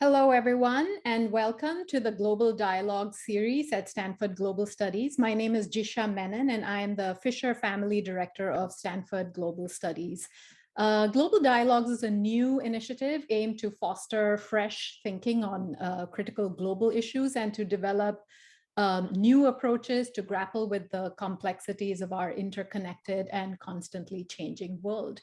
Hello, everyone, and welcome to the Global Dialogue series at Stanford Global Studies. My name is Jisha Menon, and I am the Fisher Family Director of Stanford Global Studies. Global Dialogues is a new initiative aimed to foster fresh thinking on critical global issues and to develop new approaches to grapple with the complexities of our interconnected and constantly changing world.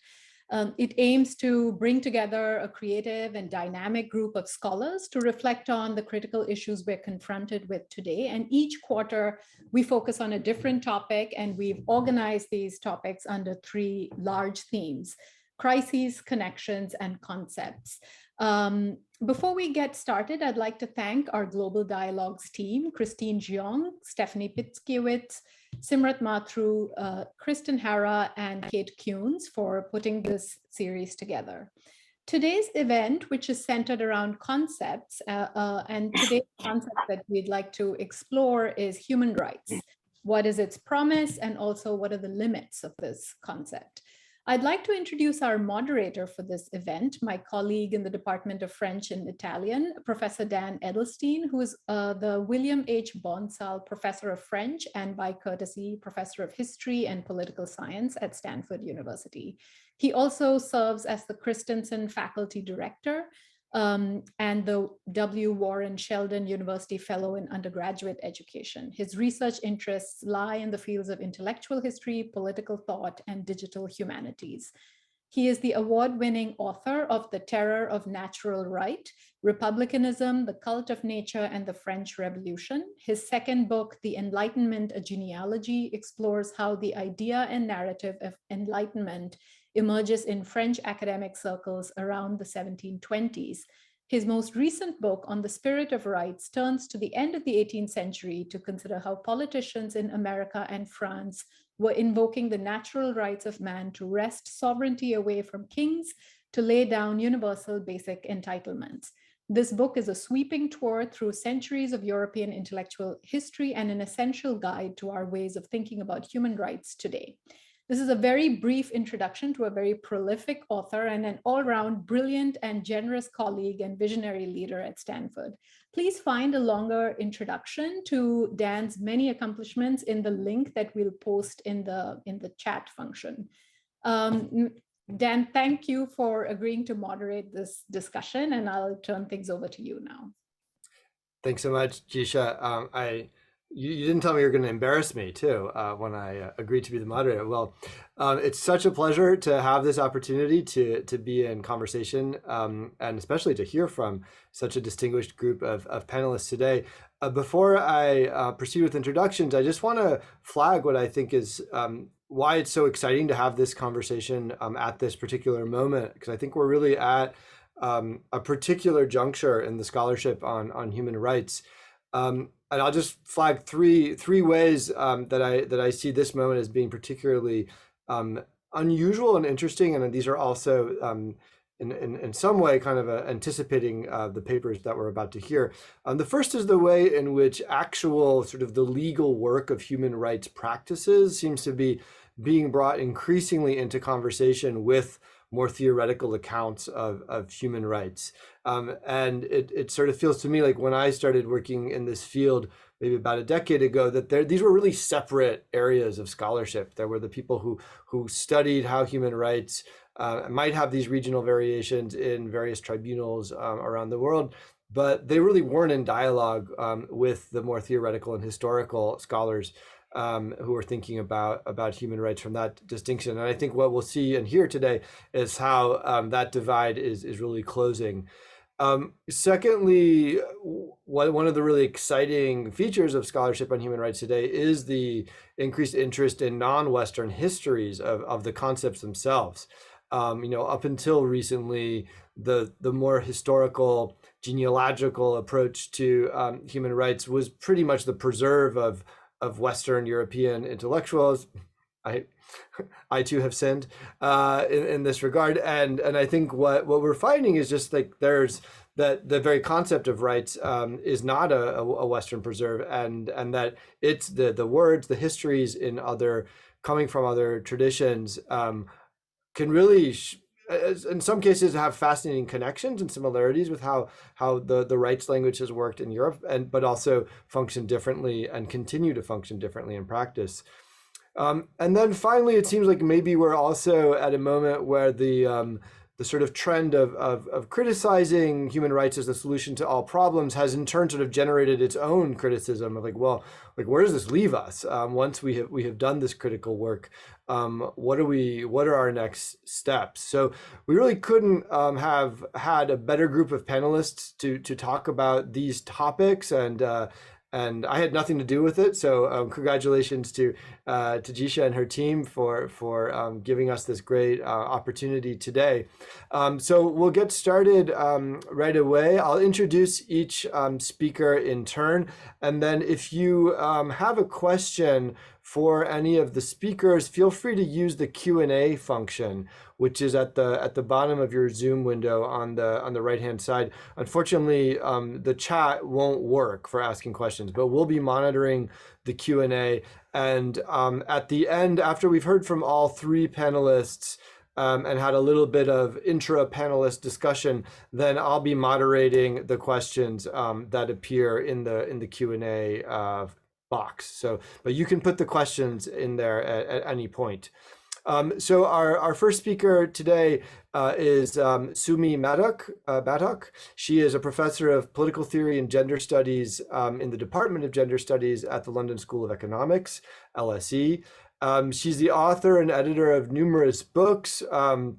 It aims to bring together a creative and dynamic group of scholars to reflect on the critical issues we're confronted with today. And each quarter, we focus on a different topic, and we've organized these topics under three large themes: crises, connections, and concepts. Before we get started, I'd like to thank our Global Dialogues team: Christine Jiong, Stephanie Pitskiewicz, Simrat Mathru, Kristen Hara, and Kate Kuhns for putting this series together. Today's event, which is centered around concepts, and today's concept that we'd like to explore is human rights. What is its promise, and also what are the limits of this concept? I'd like to introduce our moderator for this event, my colleague in the Department of French and Italian, Professor Dan Edelstein, who is the William H. Bonsall Professor of French and, by courtesy, Professor of History and Political Science at Stanford University. He also serves as the Christensen Faculty Director and the W. Warren Sheldon University Fellow in Undergraduate Education. His research interests lie in the fields of intellectual history, political thought, and digital humanities. He is the award-winning author of The Terror of Natural Right, Republicanism, the Cult of Nature, and the French Revolution. His second book, The Enlightenment, A Genealogy, explores how the idea and narrative of enlightenment emerges in French academic circles around the 1720s. His most recent book, On the Spirit of Rights, turns to the end of the 18th century to consider how politicians in America and France were invoking the natural rights of man to wrest sovereignty away from kings to lay down universal basic entitlements. This book is a sweeping tour through centuries of European intellectual history and an essential guide to our ways of thinking about human rights today. This is a very brief introduction to a very prolific author and an all-round brilliant and generous colleague and visionary leader at Stanford. Please find a longer introduction to Dan's many accomplishments in the link that we'll post in the chat function. Dan, thank you for agreeing to moderate this discussion, and I'll turn things over to you now. Thanks so much, Jisha. You didn't tell me you were going to embarrass me too when I agreed to be the moderator. Well, it's such a pleasure to have this opportunity to be in conversation and especially to hear from such a distinguished group of panelists today. Before I proceed with introductions, I just want to flag what I think is why it's so exciting to have this conversation at this particular moment, because I think we're really at a particular juncture in the scholarship on human rights. And I'll just flag three ways that I see this moment as being particularly unusual and interesting, and these are also in some way kind of anticipating the papers that we're about to hear. The first is the way in which actual sort of the legal work of human rights practices seems to be being brought increasingly into conversation with more theoretical accounts of human rights. And it sort of feels to me like when I started working in this field, maybe about a decade ago, that these were really separate areas of scholarship. There were the people who studied how human rights might have these regional variations in various tribunals around the world, but they really weren't in dialogue with the more theoretical and historical scholars who are thinking about human rights from that distinction. And I think what we'll see and hear today is how that divide is really closing. Secondly, one of the really exciting features of scholarship on human rights today is the increased interest in non-Western histories of the concepts themselves. Up until recently, the more historical, genealogical approach to human rights was pretty much the preserve of Western European intellectuals. I too have sinned in this regard, and I think what we're finding is just like there's that the very concept of rights is not a Western preserve, and that it's the words, the histories in coming from other traditions can really in some cases have fascinating connections and similarities with how the rights language has worked in Europe, but also function differently and continue to function differently in practice. And then finally, it seems like maybe we're also at a moment where the sort of trend of criticizing human rights as the solution to all problems has in turn sort of generated its own criticism of like, well, like where does this leave us once we have done this critical work? What are our next steps? So we really couldn't have had a better group of panelists to talk about these topics, and I had nothing to do with it. So congratulations to Jisha and her team for giving us this great opportunity today. So we'll get started right away. I'll introduce each speaker in turn, and then if you have a question for any of the speakers, feel free to use the Q&A function, which is at the bottom of your Zoom window on the right-hand side. Unfortunately, the chat won't work for asking questions, but we'll be monitoring the Q&A. And at the end, after we've heard from all three panelists and had a little bit of intra-panelist discussion, then I'll be moderating the questions that appear in the Q&A box. So, but you can put the questions in there at any point. So our first speaker today is Sumi Madhok. She is a professor of political theory and gender studies in the Department of Gender Studies at the London School of Economics, LSE. She's the author and editor of numerous books, from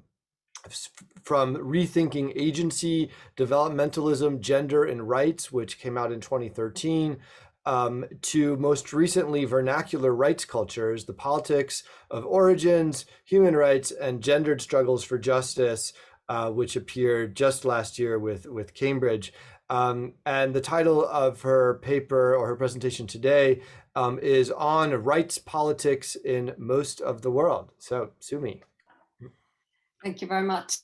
Rethinking Agency, Developmentalism, Gender and Rights, which came out in 2013, to most recently Vernacular Rights Cultures, the Politics of Origins, Human Rights, and Gendered Struggles for Justice, which appeared just last year with Cambridge. And the title of her paper or her presentation today is on rights politics in most of the world. So, Sumi. Thank you very much,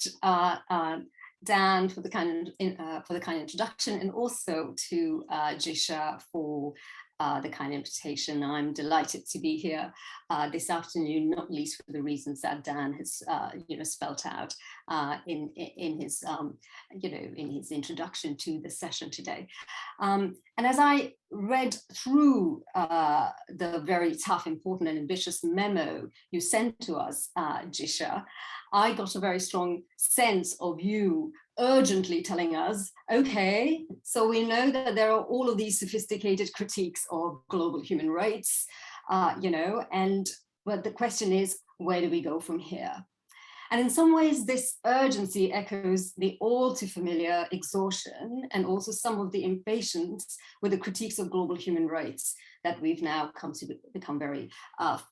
Dan, for the kind introduction, and also to Jisha for the kind invitation. I'm delighted to be here this afternoon, not least for the reasons that Dan has spelt out in his in his introduction to the session today. And as I read through the very tough, important, and ambitious memo you sent to us, Jisha, I got a very strong sense of you urgently telling us, okay, so we know that there are all of these sophisticated critiques of global human rights, but the question is, where do we go from here? And in some ways, this urgency echoes the all too familiar exhaustion and also some of the impatience with the critiques of global human rights that we've now come to become very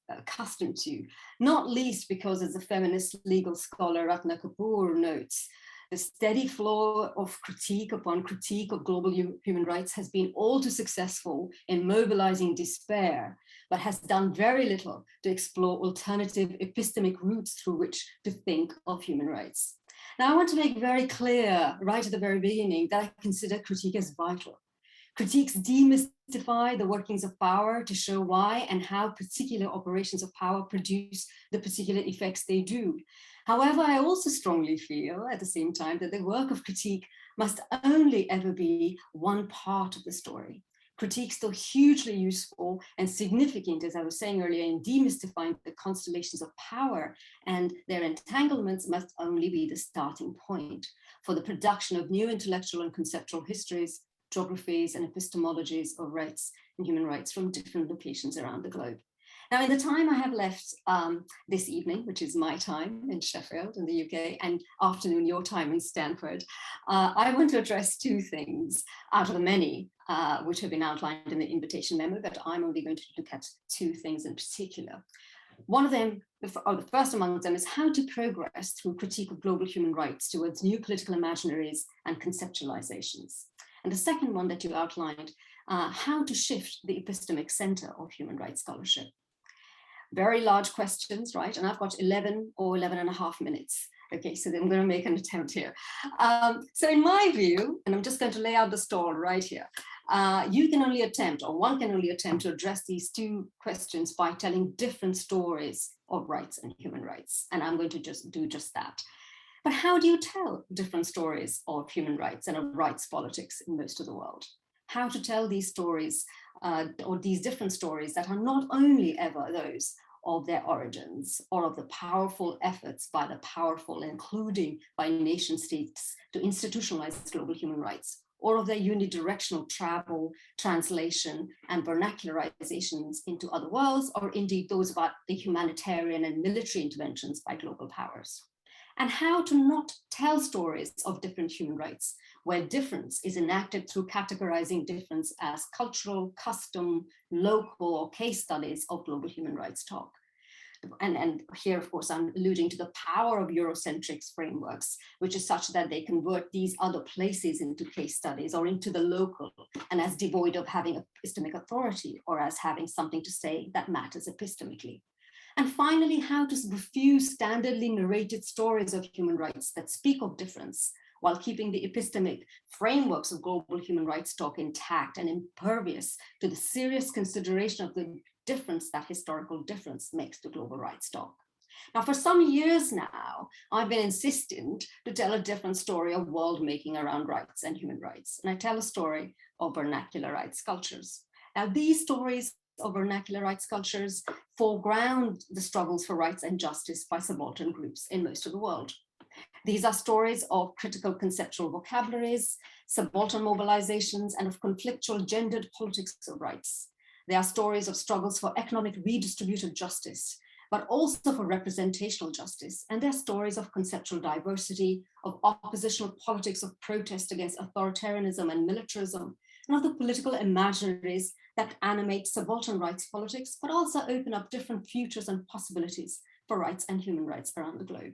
accustomed to, not least because, as a feminist legal scholar Ratna Kapoor notes, the steady flow of critique upon critique of global human rights has been all too successful in mobilizing despair, but has done very little to explore alternative epistemic routes through which to think of human rights. Now, I want to make very clear right at the very beginning that I consider critique as vital. Critiques demystify the workings of power to show why and how particular operations of power produce the particular effects they do. However, I also strongly feel at the same time that the work of critique must only ever be one part of the story. Critique is still hugely useful and significant, as I was saying earlier, in demystifying the constellations of power, and their entanglements must only be the starting point for the production of new intellectual and conceptual histories, geographies, and epistemologies of rights and human rights from different locations around the globe. Now, in the time I have left this evening, which is my time in Sheffield in the UK, and afternoon your time in Stanford, I want to address two things out of the many which have been outlined in the invitation memo, but I'm only going to look at two things in particular. One of them, or the first among them, is how to progress through critique of global human rights towards new political imaginaries and conceptualizations. And the second one that you outlined, how to shift the epistemic center of human rights scholarship. Very large questions, right? And I've got 11 or 11 and a half minutes. Okay, so then I'm going to make an attempt here. So in my view, and I'm just going to lay out the stall right here, you can only attempt, or one can only attempt to address these two questions by telling different stories of rights and human rights. And I'm going to just do just that. But how do you tell different stories of human rights and of rights politics in most of the world? How to tell these stories or these different stories that are not only ever those of their origins or of the powerful efforts by the powerful, including by nation states, to institutionalize global human rights, or of their unidirectional travel, translation, and vernacularizations into other worlds, or indeed those about the humanitarian and military interventions by global powers. And how to not tell stories of different human rights, where difference is enacted through categorizing difference as cultural, custom, local, or case studies of global human rights talk. And here, of course, I'm alluding to the power of Eurocentric frameworks, which is such that they convert these other places into case studies or into the local, and as devoid of having epistemic authority or as having something to say that matters epistemically. And finally, how to refuse standardly narrated stories of human rights that speak of difference while keeping the epistemic frameworks of global human rights talk intact and impervious to the serious consideration of the difference that historical difference makes to global rights talk. Now, for some years now, I've been insistent to tell a different story of world making around rights and human rights. And I tell a story of vernacular rights cultures. Now, these stories of vernacular rights cultures foreground the struggles for rights and justice by subaltern groups in most of the world. These are stories of critical conceptual vocabularies, subaltern mobilizations, and of conflictual gendered politics of rights. They are stories of struggles for economic redistributive justice, but also for representational justice. And they're stories of conceptual diversity, of oppositional politics of protest against authoritarianism and militarism, and of the political imaginaries that animate subaltern rights politics, but also open up different futures and possibilities for rights and human rights around the globe.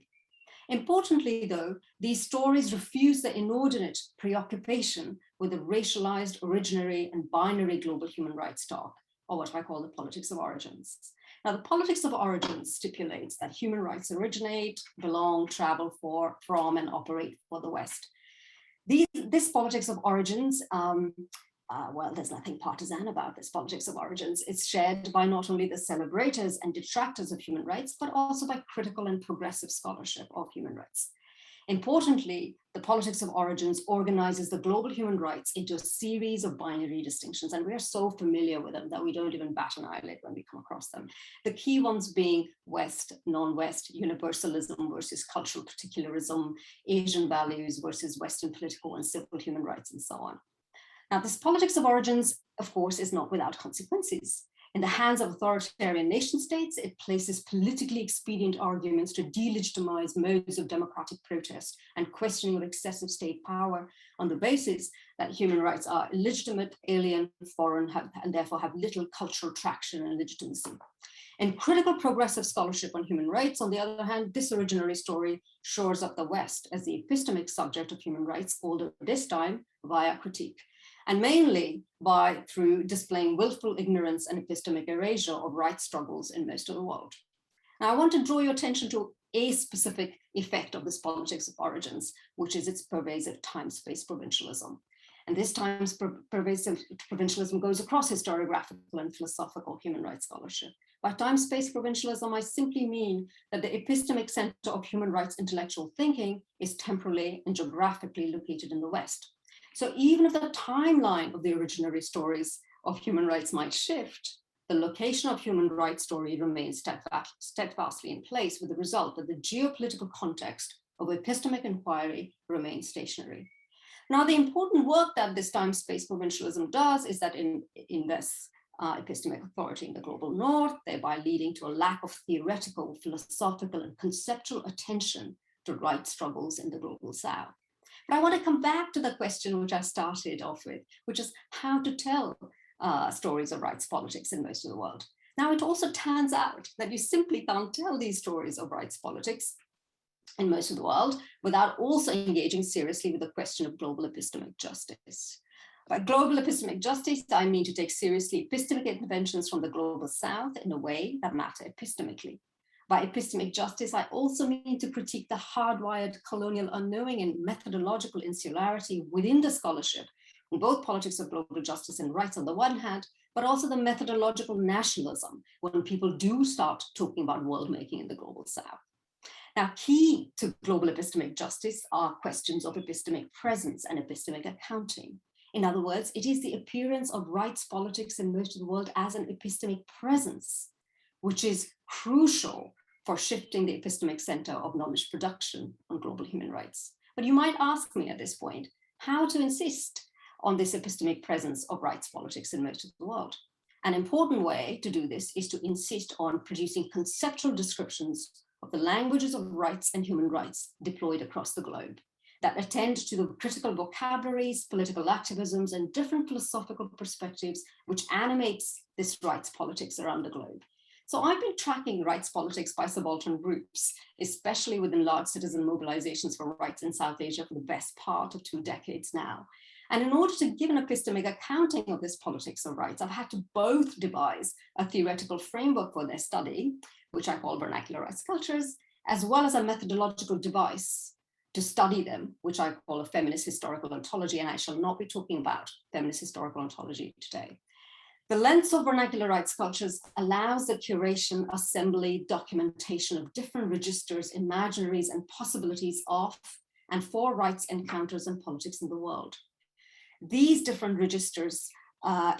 Importantly, though, these stories refuse the inordinate preoccupation with the racialized, originary, and binary global human rights talk, or what I call the politics of origins. Now, the politics of origins stipulates that human rights originate, belong, travel from, and operate for the West. This politics of origins, well, there's nothing partisan about this politics of origins. It's shared by not only the celebrators and detractors of human rights, but also by critical and progressive scholarship of human rights. Importantly, the politics of origins organizes the global human rights into a series of binary distinctions, and we are so familiar with them that we don't even bat an eyelid when we come across them. The key ones being West, non-West, universalism versus cultural particularism, Asian values versus Western political and civil human rights, and so on. Now, this politics of origins, of course, is not without consequences. In the hands of authoritarian nation states, it places politically expedient arguments to delegitimize modes of democratic protest and questioning of excessive state power on the basis that human rights are illegitimate, alien, foreign, and therefore have little cultural traction and legitimacy. In critical progressive scholarship on human rights, on the other hand, this originary story shores up the West as the epistemic subject of human rights, although this time via critique, and mainly through displaying willful ignorance and epistemic erasure of rights struggles in most of the world. Now, I want to draw your attention to a specific effect of this politics of origins, which is its pervasive time-space provincialism. And this time's pervasive provincialism goes across historiographical and philosophical human rights scholarship. By time-space provincialism, I simply mean that the epistemic center of human rights intellectual thinking is temporally and geographically located in the West. So even if the timeline of the originary stories of human rights might shift, the location of human rights story remains steadfastly in place, with the result that the geopolitical context of epistemic inquiry remains stationary. Now, the important work that this time-space provincialism does is that it invests epistemic authority in the global north, thereby leading to a lack of theoretical, philosophical, and conceptual attention to rights struggles in the global south. But I want to come back to the question which I started off with, which is how to tell stories of rights politics in most of the world. Now, it also turns out that you simply can't tell these stories of rights politics in most of the world without also engaging seriously with the question of global epistemic justice. By global epistemic justice, I mean to take seriously epistemic interventions from the global south in a way that matter epistemically. By epistemic justice, I also mean to critique the hardwired colonial unknowing and methodological insularity within the scholarship, in both politics of global justice and rights on the one hand, but also the methodological nationalism when people do start talking about world making in the global south. Now, key to global epistemic justice are questions of epistemic presence and epistemic accounting. In other words, it is the appearance of rights politics in most of the world as an epistemic presence, which is crucial for shifting the epistemic center of knowledge production on global human rights. But you might ask me at this point, how to insist on this epistemic presence of rights politics in most of the world? An important way to do this is to insist on producing conceptual descriptions of the languages of rights and human rights deployed across the globe that attend to the critical vocabularies, political activisms, and different philosophical perspectives which animates this rights politics around the globe. So I've been tracking rights politics by subaltern groups, especially within large citizen mobilizations for rights in South Asia for the best part of 2 decades now. And in order to give an epistemic accounting of this politics of rights, I've had to both devise a theoretical framework for their study, which I call vernacular rights cultures, as well as a methodological device to study them, which I call a feminist historical ontology, and I shall not be talking about feminist historical ontology today. The lens of vernacular rights cultures allows the curation, assembly, documentation of different registers, imaginaries, and possibilities of and for rights encounters and politics in the world. These different registers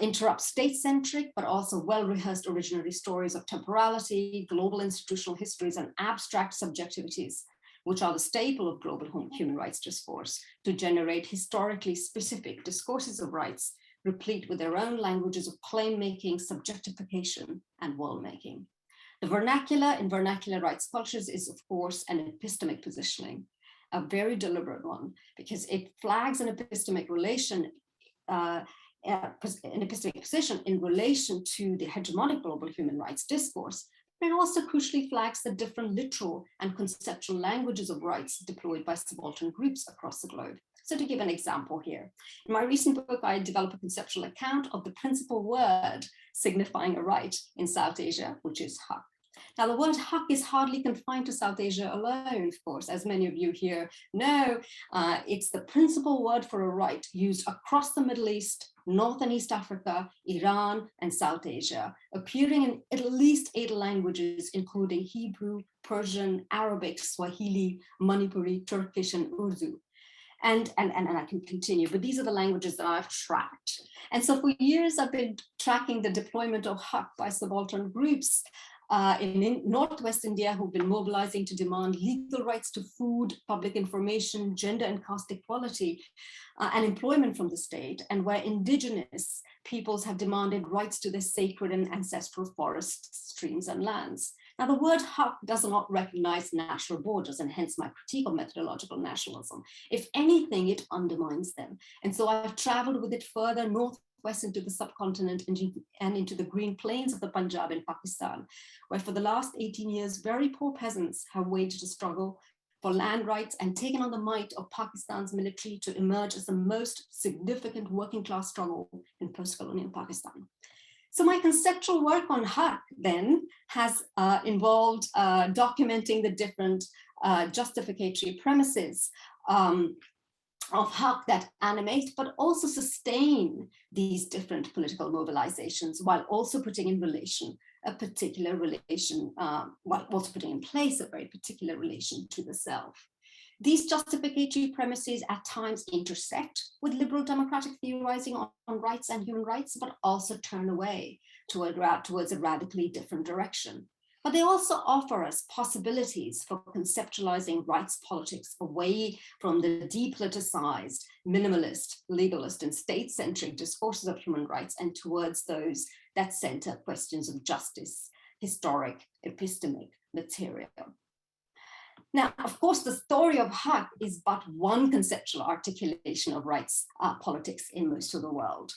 interrupt state-centric, but also well-rehearsed originary stories of temporality, global institutional histories, and abstract subjectivities, which are the staple of global human rights discourse, to generate historically specific discourses of rights, replete with their own languages of claim-making, subjectification, and world-making. The vernacular in vernacular rights cultures is, of course, an epistemic positioning, a very deliberate one, because it flags an epistemic relation, an epistemic position in relation to the hegemonic global human rights discourse. But it also crucially flags the different literal and conceptual languages of rights deployed by subaltern groups across the globe. So to give an example here, in my recent book, I developed a conceptual account of the principal word signifying a right in South Asia, which is haq. Now, the word haq is hardly confined to South Asia alone, of course, as many of you here know. It's the principal word for a right used across the Middle East, North and East Africa, Iran, and South Asia, appearing in at least 8 languages, including Hebrew, Persian, Arabic, Swahili, Manipuri, Turkish, and Urdu. And I can continue, but these are the languages that I've tracked. And so for years, I've been tracking the deployment of haq by subaltern groups in Northwest India who've been mobilizing to demand legal rights to food, public information, gender and caste equality, and employment from the state, and where indigenous peoples have demanded rights to their sacred and ancestral forests, streams, and lands. Now, the word haq does not recognize national borders, and hence my critique of methodological nationalism. If anything, it undermines them. And so I've traveled with it further northwest into the subcontinent and into the green plains of the Punjab in Pakistan, where for the last 18 years, very poor peasants have waged a struggle for land rights and taken on the might of Pakistan's military to emerge as the most significant working class struggle in post-colonial Pakistan. So my conceptual work on haq then has involved documenting the different justificatory premises of haq that animate, but also sustain these different political mobilizations, while also putting in relation a particular relation, while also putting in place a very particular relation to the self. These justificatory premises at times intersect with liberal democratic theorizing on rights and human rights, but also turn away towards a radically different direction. But they also offer us possibilities for conceptualizing rights politics away from the depoliticized, minimalist, legalist, and state-centric discourses of human rights and towards those that center questions of justice, historic, epistemic, material. Now, of course, the story of haq is but one conceptual articulation of rights politics in most of the world.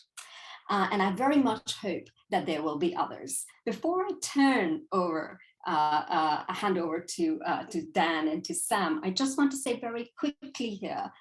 And I very much hope that there will be others. Before I turn over, hand over to Dan and to Sam, I just want to say very quickly here,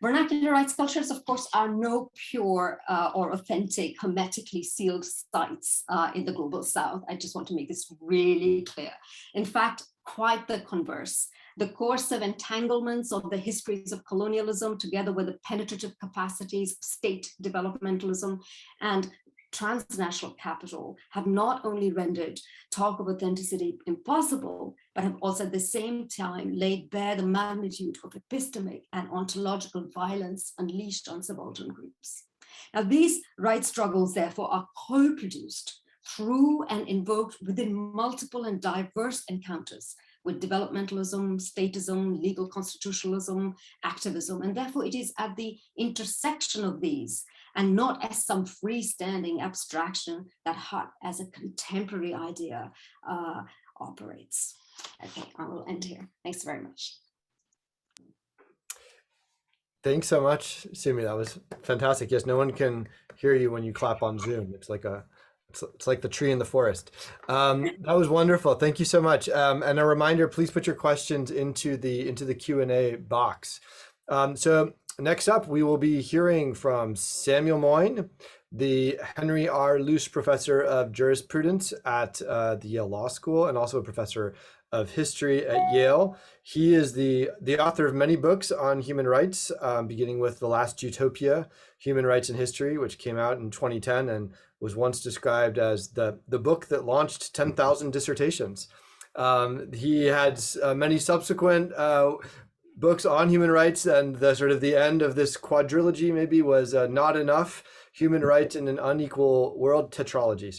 vernacular rights cultures, of course, are no pure or authentic, hermetically sealed sites in the global South. I just want to make this really clear. In fact, quite the converse. The coercive entanglements of the histories of colonialism, together with the penetrative capacities of state developmentalism and transnational capital have not only rendered talk of authenticity impossible, but have also at the same time laid bare the magnitude of epistemic and ontological violence unleashed on subaltern groups. Now, these rights struggles, therefore, are co-produced through and invoked within multiple and diverse encounters with developmentalism, statism, legal constitutionalism, activism, and therefore it is at the intersection of these and not as some freestanding abstraction that heart as a contemporary idea operates. Okay, I will end here. Thanks very much. Thanks so much, Sumi. That was fantastic. Yes, no one can hear you when you clap on Zoom. It's like the tree in the forest. That was wonderful. Thank you so much. And a reminder, please put your questions into the Q&A box. So next up, we will be hearing from Samuel Moyn, the Henry R. Luce Professor of Jurisprudence at the Yale Law School and also a professor of history at Yale. He is the author of many books on human rights, beginning with The Last Utopia, Human Rights in History, which came out in 2010 and was once described as the book that launched 10,000 dissertations. He had many subsequent books on human rights, and the sort of the end of this quadrilogy maybe was Not Enough, Human Rights in an Unequal World, tetralogy,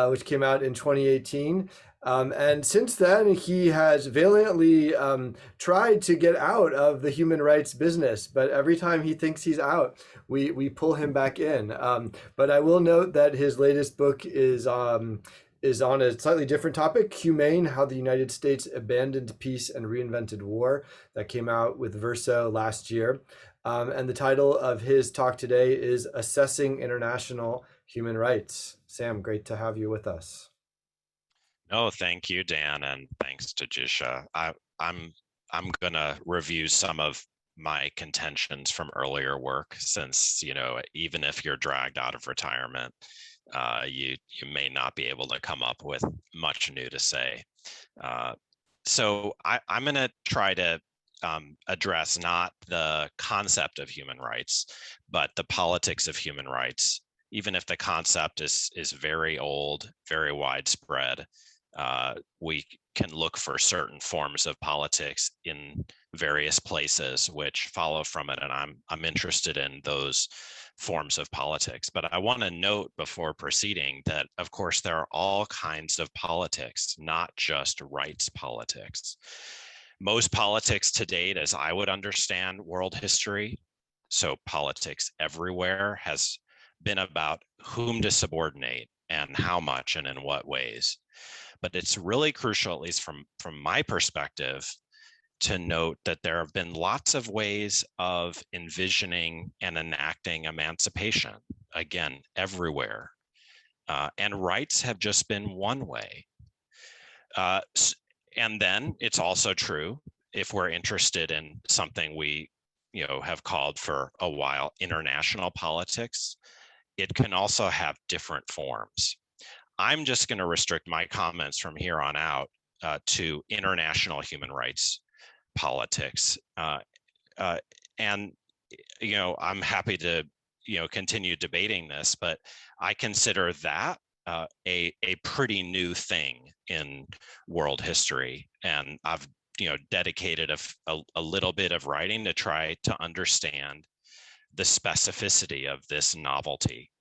which came out in 2018. And since then, he has valiantly tried to get out of the human rights business, but every time he thinks he's out, we pull him back in. But I will note that his latest book is on a slightly different topic, Humane, How the United States Abandoned Peace and Reinvented War, that came out with Verso last year. And the title of his talk today is Assessing International Human Rights. Sam, great to have you with us. Oh, thank you, Dan, and thanks to Jisha. I'm gonna review some of my contentions from earlier work, since even if you're dragged out of retirement, you may not be able to come up with much new to say. So I'm gonna try to address not the concept of human rights, but the politics of human rights. Even if the concept is very old, very widespread, we can look for certain forms of politics in various places which follow from it, and I'm interested in those forms of politics. But I want to note before proceeding that, of course, there are all kinds of politics, not just rights politics. Most politics to date, as I would understand world history, so politics everywhere, has been about whom to subordinate and how much and in what ways. But it's really crucial, at least from my perspective, to note that there have been lots of ways of envisioning and enacting emancipation, again, everywhere. And rights have just been one way. And then it's also true, if we're interested in something we have called for a while international politics, it can also have different forms. I'm just going to restrict my comments from here on out to international human rights politics. And I'm happy to continue debating this, but I consider that a pretty new thing in world history. And I've dedicated a little bit of writing to try to understand the specificity of this novelty.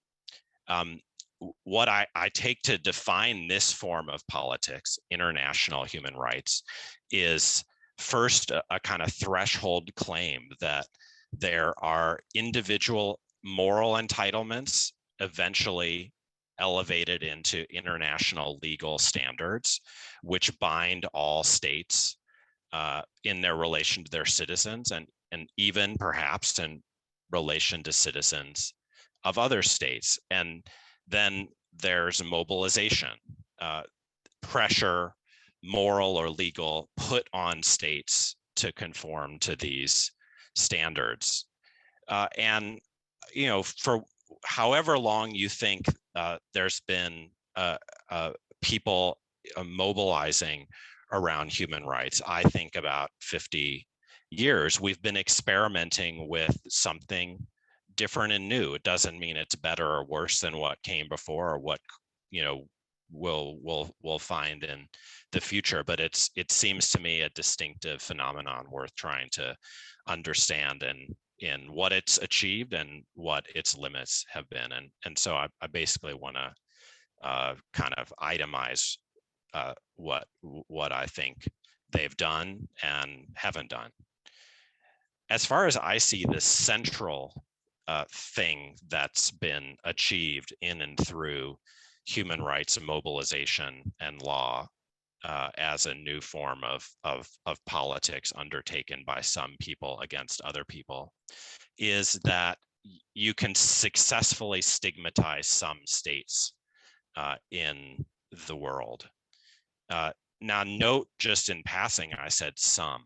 What I take to define this form of politics, international human rights, is first a kind of threshold claim that there are individual moral entitlements eventually elevated into international legal standards, which bind all states in their relation to their citizens, and even perhaps in relation to citizens of other states. And then there's mobilization, pressure, moral or legal, put on states to conform to these standards. And for however long you think there's been people mobilizing around human rights, I think about 50 years, we've been experimenting with something different and new. It doesn't mean it's better or worse than what came before or what, you know, we'll find in the future. But it seems to me a distinctive phenomenon worth trying to understand and in what it's achieved and what its limits have been. And so I basically want to kind of itemize what I think they've done and haven't done. As far as I see, the central thing that's been achieved in and through human rights mobilization and law as a new form of politics undertaken by some people against other people is that you can successfully stigmatize some states in the world. Now, note just in passing, I said some,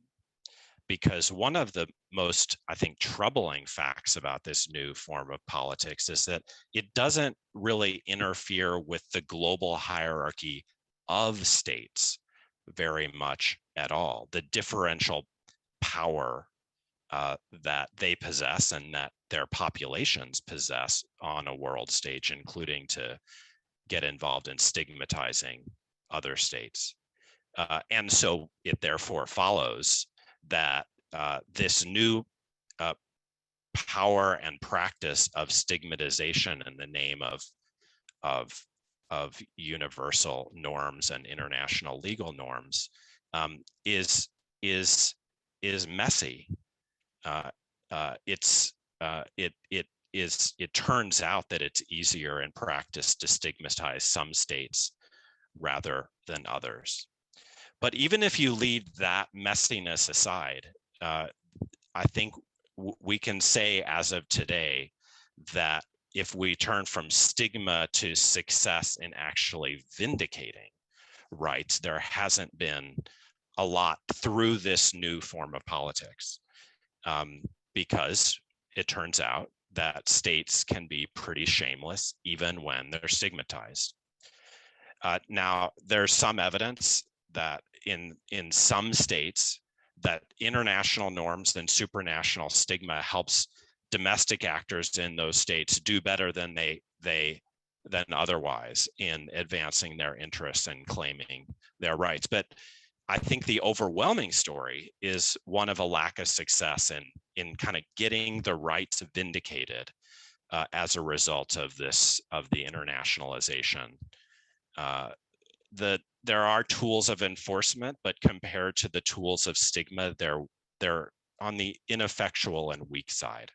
because one of the most, I think, troubling facts about this new form of politics is that it doesn't really interfere with the global hierarchy of states very much at all. The differential power that they possess and that their populations possess on a world stage, including to get involved in stigmatizing other states. And so it therefore follows that this new power and practice of stigmatization in the name of universal norms and international legal norms is messy. It turns out that it's easier in practice to stigmatize some states rather than others. But even if you leave that messiness aside, I think we can say as of today that if we turn from stigma to success in actually vindicating rights, there hasn't been a lot through this new form of politics, because it turns out that states can be pretty shameless even when they're stigmatized. Now, there's some evidence that in some states that international norms and supranational stigma helps domestic actors in those states do better than than otherwise in advancing their interests and claiming their rights. But I think the overwhelming story is one of a lack of success in kind of getting the rights vindicated as a result of the internationalization. There are tools of enforcement, but compared to the tools of stigma, they're on the ineffectual and weak side.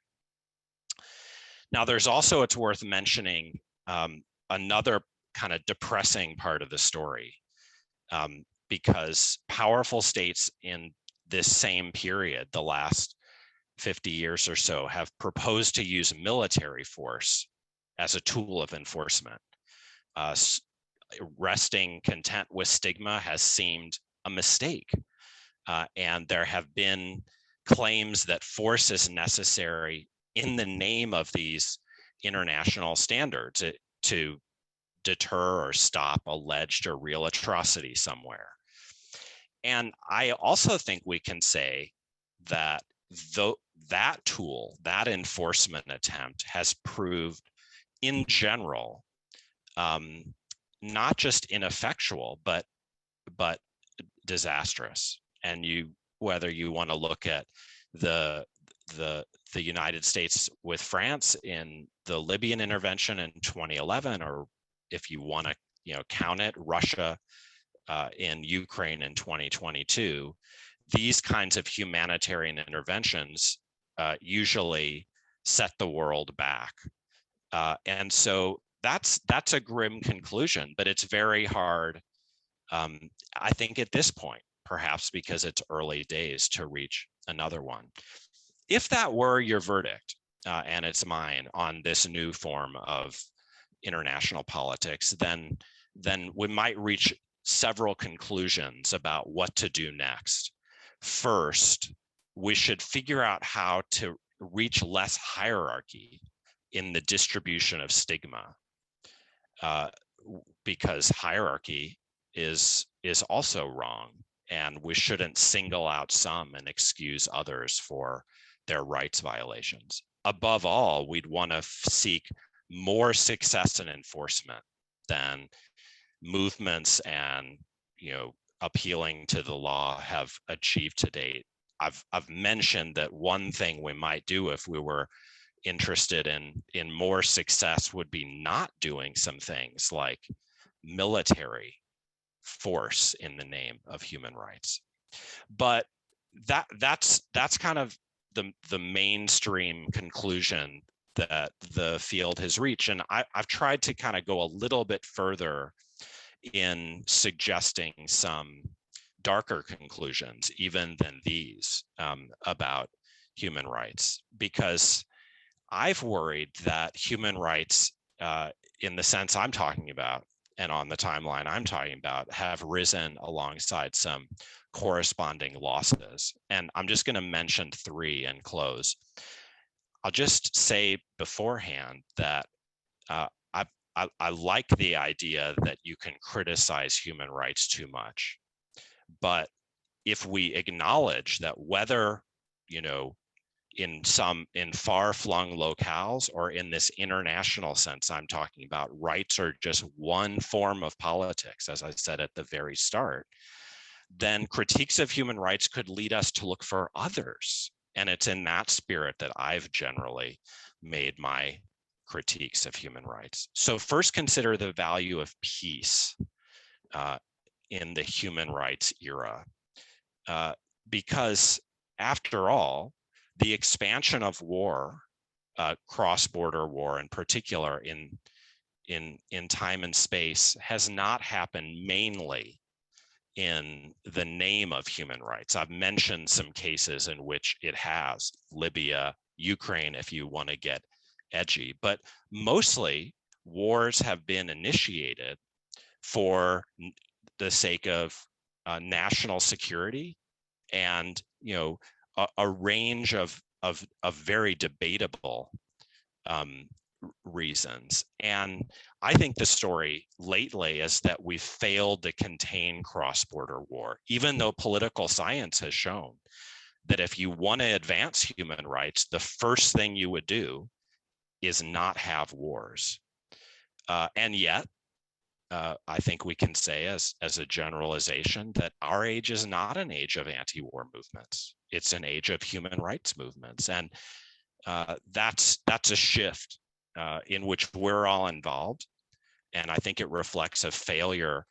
Now, there's also, it's worth mentioning, another kind of depressing part of the story, because powerful states in this same period, the last 50 years or so, have proposed to use military force as a tool of enforcement. Resting content with stigma has seemed a mistake. And there have been claims that force is necessary in the name of these international standards to deter or stop alleged or real atrocity somewhere. And I also think we can say that that tool, that enforcement attempt, has proved in general not just ineffectual, but disastrous. And whether you want to look at the United States with France in the Libyan intervention in 2011, or if you want to count it, Russia in Ukraine in 2022, these kinds of humanitarian interventions usually set the world back. And so that's a grim conclusion, but it's very hard, I think, at this point, perhaps because it's early days, to reach another one. If that were your verdict, and it's mine, on this new form of international politics, then we might reach several conclusions about what to do next. First, we should figure out how to reach less hierarchy in the distribution of stigma, because hierarchy is also wrong, and we shouldn't single out some and excuse others for their rights violations. Above all, we'd want to seek more success in enforcement than movements and appealing to the law have achieved to date. I've mentioned that one thing we might do if we were interested in more success would be not doing some things like military force in the name of human rights. But that's kind of the mainstream conclusion that the field has reached. And I've tried to kind of go a little bit further in suggesting some darker conclusions, even than these, about human rights, because I've worried that human rights, in the sense I'm talking about, and on the timeline I'm talking about, have risen alongside some corresponding losses. And I'm just going to mention three and close. I'll just say beforehand that I like the idea that you can criticize human rights too much. But if we acknowledge that whether, in far-flung locales or in this international sense I'm talking about, rights are just one form of politics, as I said at the very start, then critiques of human rights could lead us to look for others. And it's in that spirit that I've generally made my critiques of human rights. So first, consider the value of peace in the human rights era. Because after all, the expansion of war, cross-border war in particular, in time and space, has not happened mainly in the name of human rights. I've mentioned some cases in which it has, Libya, Ukraine, if you want to get edgy, but mostly wars have been initiated for the sake of national security and a range of very debatable reasons. And I think the story lately is that we've failed to contain cross-border war, even though political science has shown that if you want to advance human rights, the first thing you would do is not have wars. And yet, I think we can say as a generalization that our age is not an age of anti-war movements. It's an age of human rights movements. And that's a shift in which we're all involved. And I think it reflects a failure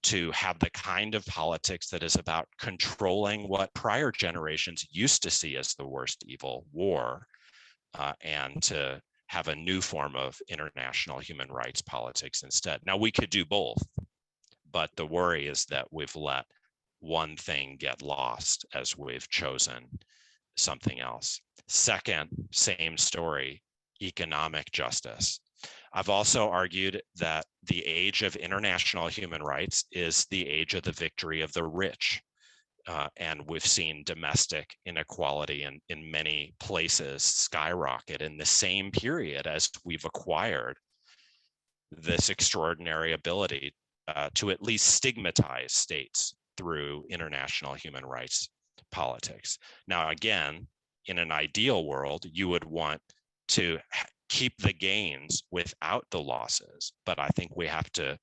to have the kind of politics that is about controlling what prior generations used to see as the worst evil, war, and to have a new form of international human rights politics instead. Now, we could do both, but the worry is that we've let one thing get lost as we've chosen something else. Second, same story, economic justice. I've also argued that the age of international human rights is the age of the victory of the rich. And we've seen domestic inequality in many places skyrocket in the same period as we've acquired this extraordinary ability to at least stigmatize states through international human rights politics. Now, again, in an ideal world, you would want to keep the gains without the losses. But I think we have to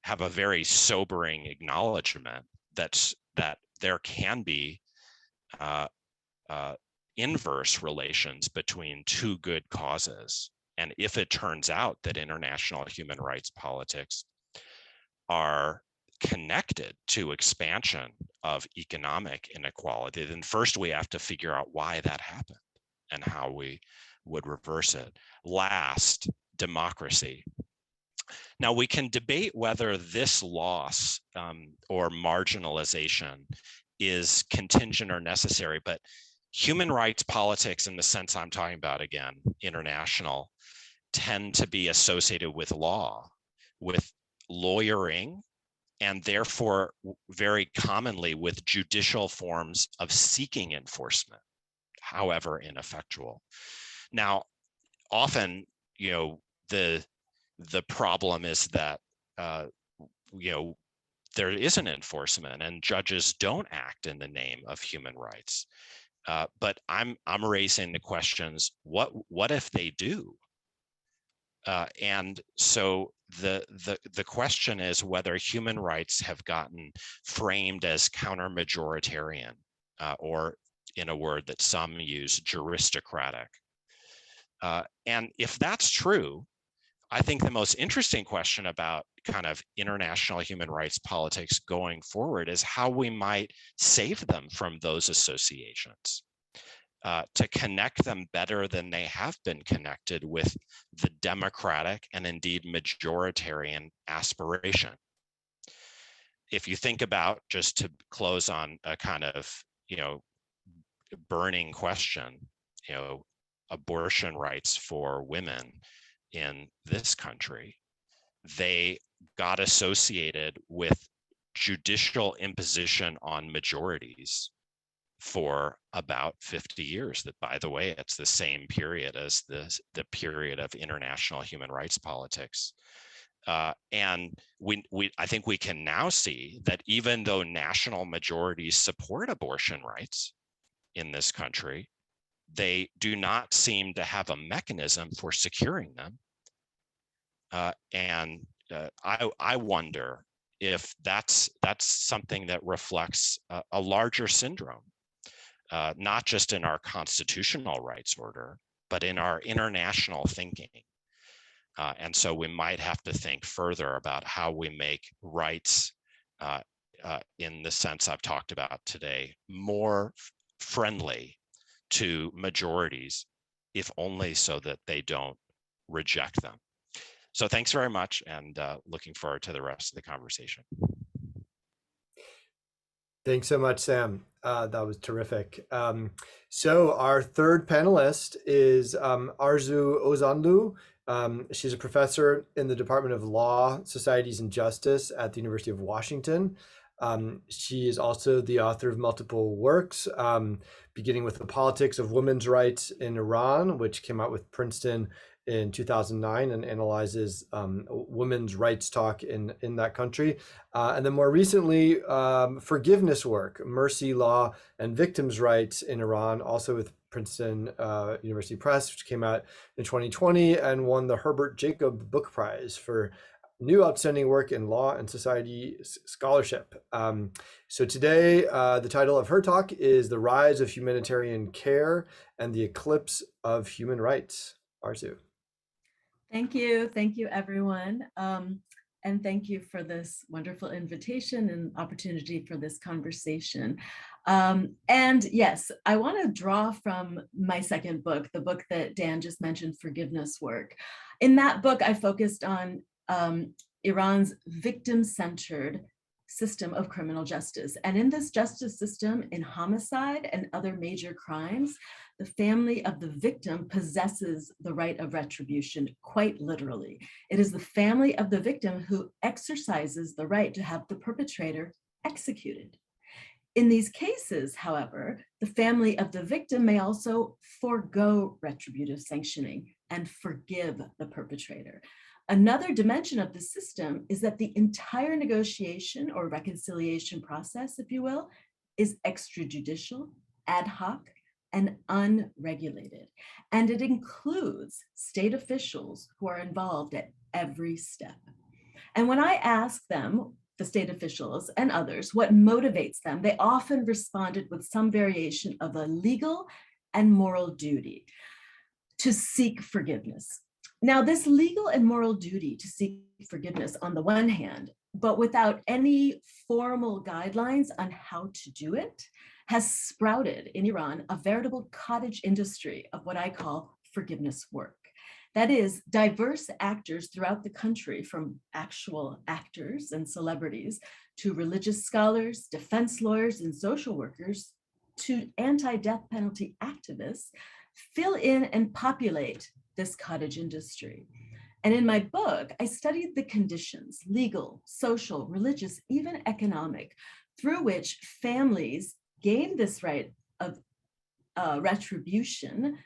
have a very sobering acknowledgement that there can be inverse relations between two good causes. And if it turns out that international human rights politics are connected to expansion of economic inequality, then first we have to figure out why that happened and how we would reverse it. Last, democracy. Now, we can debate whether this loss or marginalization is contingent or necessary, but human rights politics, in the sense I'm talking about, again, international, tend to be associated with law, with lawyering, and therefore very commonly with judicial forms of seeking enforcement, however ineffectual. Now, often, the problem is that there isn't enforcement and judges don't act in the name of human rights. But I'm raising the questions, what if they do? And so the question is whether human rights have gotten framed as counter-majoritarian, or in a word that some use, juristocratic. And if that's true, I think the most interesting question about kind of international human rights politics going forward is how we might save them from those associations, to connect them better than they have been connected with the democratic and indeed majoritarian aspiration. If you think about, just to close on a kind of, burning question, abortion rights for women in this country, they got associated with judicial imposition on majorities for about 50 years. That, by the way, it's the same period as the period of international human rights politics. And I think we can now see that even though national majorities support abortion rights in this country, they do not seem to have a mechanism for securing them. I wonder if that's something that reflects a larger syndrome, not just in our constitutional rights order, but in our international thinking. And so we might have to think further about how we make rights, in the sense I've talked about today, more friendly to majorities, if only so that they don't reject them. So thanks very much, and looking forward to the rest of the conversation. Thanks so much, Sam. That was terrific. So our third panelist is Arzu Ozanlu. She's a professor in the Department of Law, Societies, and Justice at the University of Washington. She is also the author of multiple works, beginning with The Politics of Women's Rights in Iran, which came out with Princeton in 2009 and analyzes women's rights talk in that country. And then more recently, forgiveness work, mercy law and victims' rights in Iran, also with Princeton University Press, which came out in 2020 and won the Herbert Jacob Book Prize for new outstanding work in law and society scholarship. So today, the title of her talk is The Rise of Humanitarian Care and the Eclipse of Human Rights. Arzu. Thank you everyone. And thank you for this wonderful invitation and opportunity for this conversation. And yes, I want to draw from my second book, the book that Dan just mentioned, Forgiveness Work. In that book, I focused on Iran's victim-centered system of criminal justice. And in this justice system, in homicide and other major crimes, the family of the victim possesses the right of retribution, quite literally. It is the family of the victim who exercises the right to have the perpetrator executed. In these cases, however, the family of the victim may also forego retributive sanctioning and forgive the perpetrator. Another dimension of the system is that the entire negotiation or reconciliation process, if you will, is extrajudicial, ad hoc, and unregulated. And it includes state officials who are involved at every step. And when I ask them, the state officials and others, what motivates them, they often responded with some variation of a legal and moral duty to seek forgiveness. Now, this legal and moral duty to seek forgiveness on the one hand, but without any formal guidelines on how to do it, has sprouted in Iran a veritable cottage industry of what I call forgiveness work. That is, diverse actors throughout the country, from actual actors and celebrities to religious scholars, defense lawyers, and social workers, to anti-death penalty activists, fill in and populate this cottage industry. And in my book, I studied the conditions, legal, social, religious, even economic, through which families gain this right of retribution,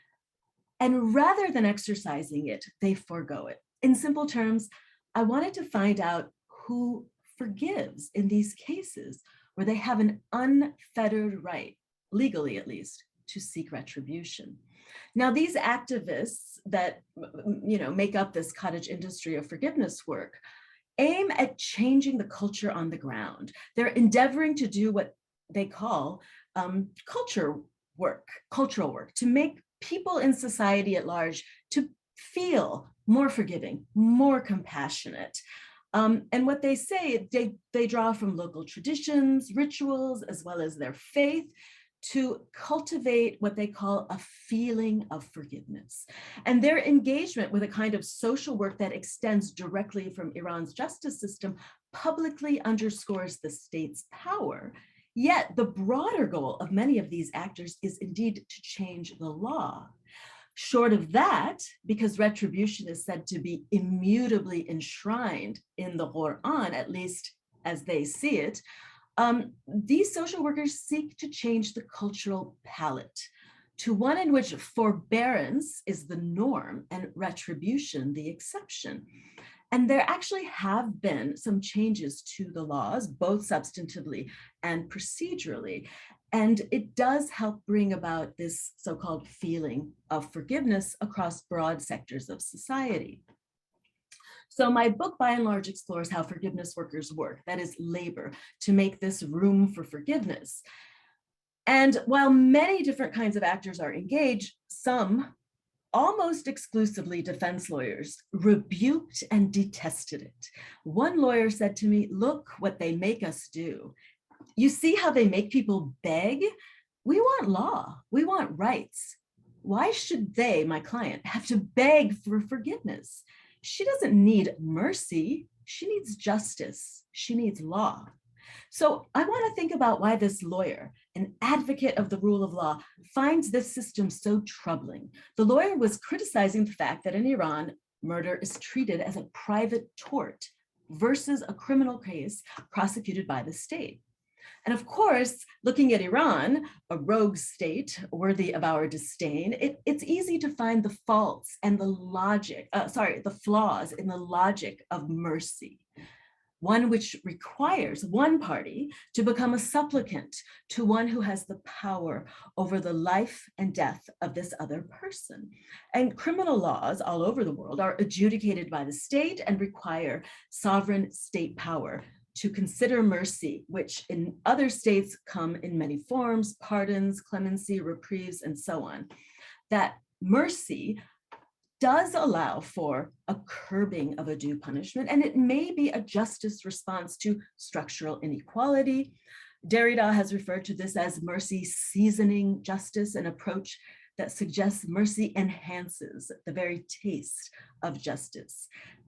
and rather than exercising it, they forego it. In simple terms, I wanted to find out who forgives in these cases where they have an unfettered right, legally at least, to seek retribution. Now, these activists that make up this cottage industry of forgiveness work aim at changing the culture on the ground. They're endeavoring to do what they call cultural work, to make people in society at large to feel more forgiving, more compassionate. And what they say, they draw from local traditions, rituals, as well as their faith, to cultivate what they call a feeling of forgiveness. And their engagement with a kind of social work that extends directly from Iran's justice system publicly underscores the state's power. Yet the broader goal of many of these actors is indeed to change the law. Short of that, because retribution is said to be immutably enshrined in the Quran, at least as they see it, these social workers seek to change the cultural palette to one in which forbearance is the norm and retribution the exception. And there actually have been some changes to the laws, both substantively and procedurally. And it does help bring about this so-called feeling of forgiveness across broad sectors of society. So my book, by and large, explores how forgiveness workers work, that is labor, to make this room for forgiveness. And while many different kinds of actors are engaged, some, almost exclusively defense lawyers, rebuked and detested it. One lawyer said to me, "Look what they make us do. You see how they make people beg? We want law, we want rights. Why should they, my client, have to beg for forgiveness? She doesn't need mercy, she needs justice, she needs law." So I want to think about why this lawyer, an advocate of the rule of law, finds this system so troubling. The lawyer was criticizing the fact that in Iran, murder is treated as a private tort versus a criminal case prosecuted by the state. And of course, looking at Iran, a rogue state worthy of our disdain, it's easy to find the faults and the flaws in the logic of mercy. One which requires one party to become a supplicant to one who has the power over the life and death of this other person. And criminal laws all over the world are adjudicated by the state and require sovereign state power to consider mercy, which in other states come in many forms: pardons, clemency, reprieves, and so on. That mercy does allow for a curbing of a due punishment, and it may be a justice response to structural inequality. Derrida has referred to this as mercy seasoning justice, an approach that suggests mercy enhances the very taste of justice.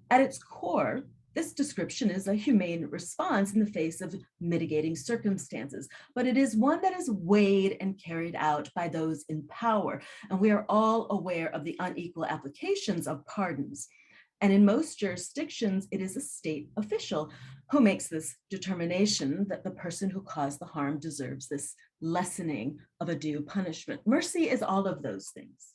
At its core, this description is a humane response in the face of mitigating circumstances, but it is one that is weighed and carried out by those in power. And we are all aware of the unequal applications of pardons. And in most jurisdictions, it is a state official who makes this determination that the person who caused the harm deserves this lessening of a due punishment. Mercy is all of those things.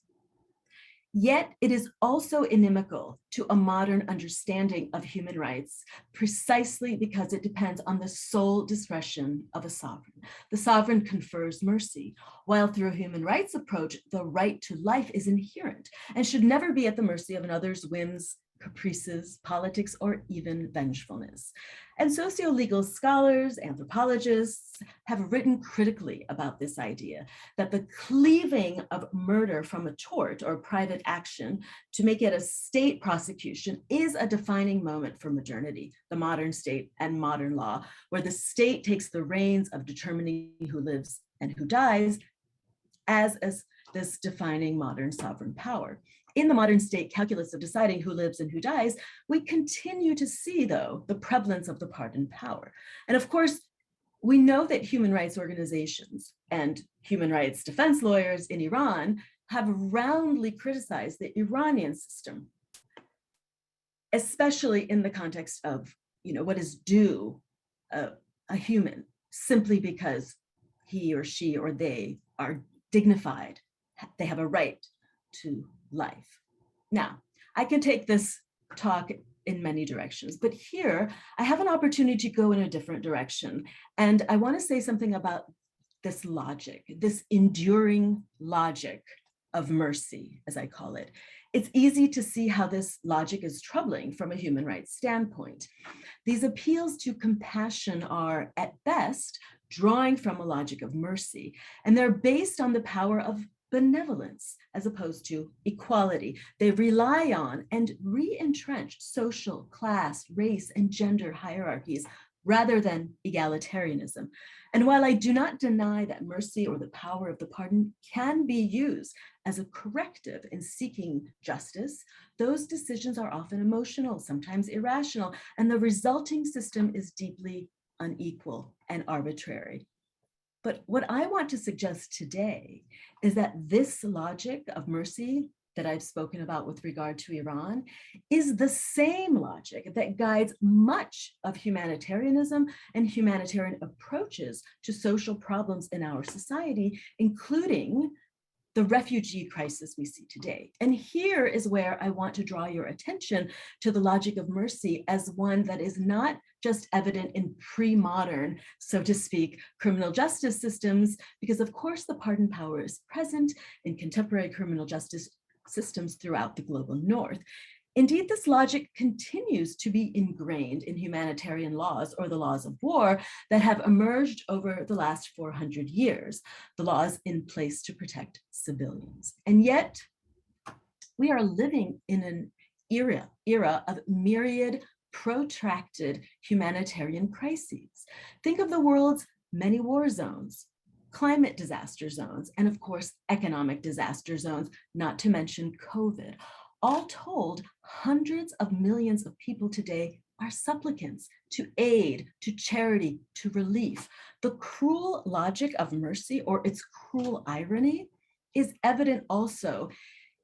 Yet it is also inimical to a modern understanding of human rights, precisely because it depends on the sole discretion of a sovereign. The sovereign confers mercy, while through a human rights approach, the right to life is inherent and should never be at the mercy of another's whims, caprices, politics, or even vengefulness. And socio-legal scholars, anthropologists have written critically about this idea that the cleaving of murder from a tort or private action to make it a state prosecution is a defining moment for modernity, the modern state and modern law, where the state takes the reins of determining who lives and who dies as this defining modern sovereign power. In the modern state calculus of deciding who lives and who dies, we continue to see, though, the prevalence of the pardon power. And of course, we know that human rights organizations and human rights defense lawyers in Iran have roundly criticized the Iranian system, especially in the context of, what is due a human simply because he or she or they are dignified, they have a right to life. Now, I can take this talk in many directions, but here I have an opportunity to go in a different direction. And I want to say something about this logic, this enduring logic of mercy, as I call it, it's easy to see how this logic is troubling from a human rights standpoint. These appeals to compassion are, at best, drawing from a logic of mercy, and they're based on the power of benevolence as opposed to equality. They rely on and re-entrench social, class, race, and gender hierarchies rather than egalitarianism. And while I do not deny that mercy or the power of the pardon can be used as a corrective in seeking justice, those decisions are often emotional, sometimes irrational, and the resulting system is deeply unequal and arbitrary. But what I want to suggest today is that this logic of mercy that I've spoken about with regard to Iran is the same logic that guides much of humanitarianism and humanitarian approaches to social problems in our society, including the refugee crisis we see today. And here is where I want to draw your attention to the logic of mercy as one that is not just evident in pre-modern, so to speak, criminal justice systems, because of course the pardon power is present in contemporary criminal justice systems throughout the global north. Indeed, this logic continues to be ingrained in humanitarian laws or the laws of war that have emerged over the last 400 years, the laws in place to protect civilians. And yet, we are living in an era of myriad protracted humanitarian crises. Think of the world's many war zones, climate disaster zones, and of course, economic disaster zones, not to mention COVID. All told, hundreds of millions of people today are supplicants to aid, to charity, to relief. The cruel logic of mercy, or its cruel irony, is evident also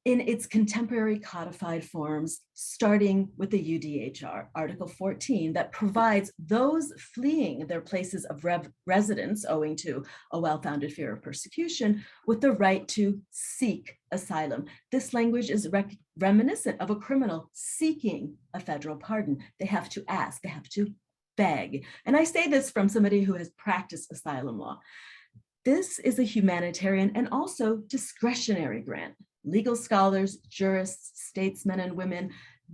in its contemporary codified forms, starting with the UDHR, Article 14, that provides those fleeing their places of residence owing to a well-founded fear of persecution with the right to seek asylum. This language is reminiscent of a criminal seeking a federal pardon. They have to ask, they have to beg. And I say this from somebody who has practiced asylum law. This is a humanitarian and also discretionary grant. Legal scholars, jurists, statesmen, and women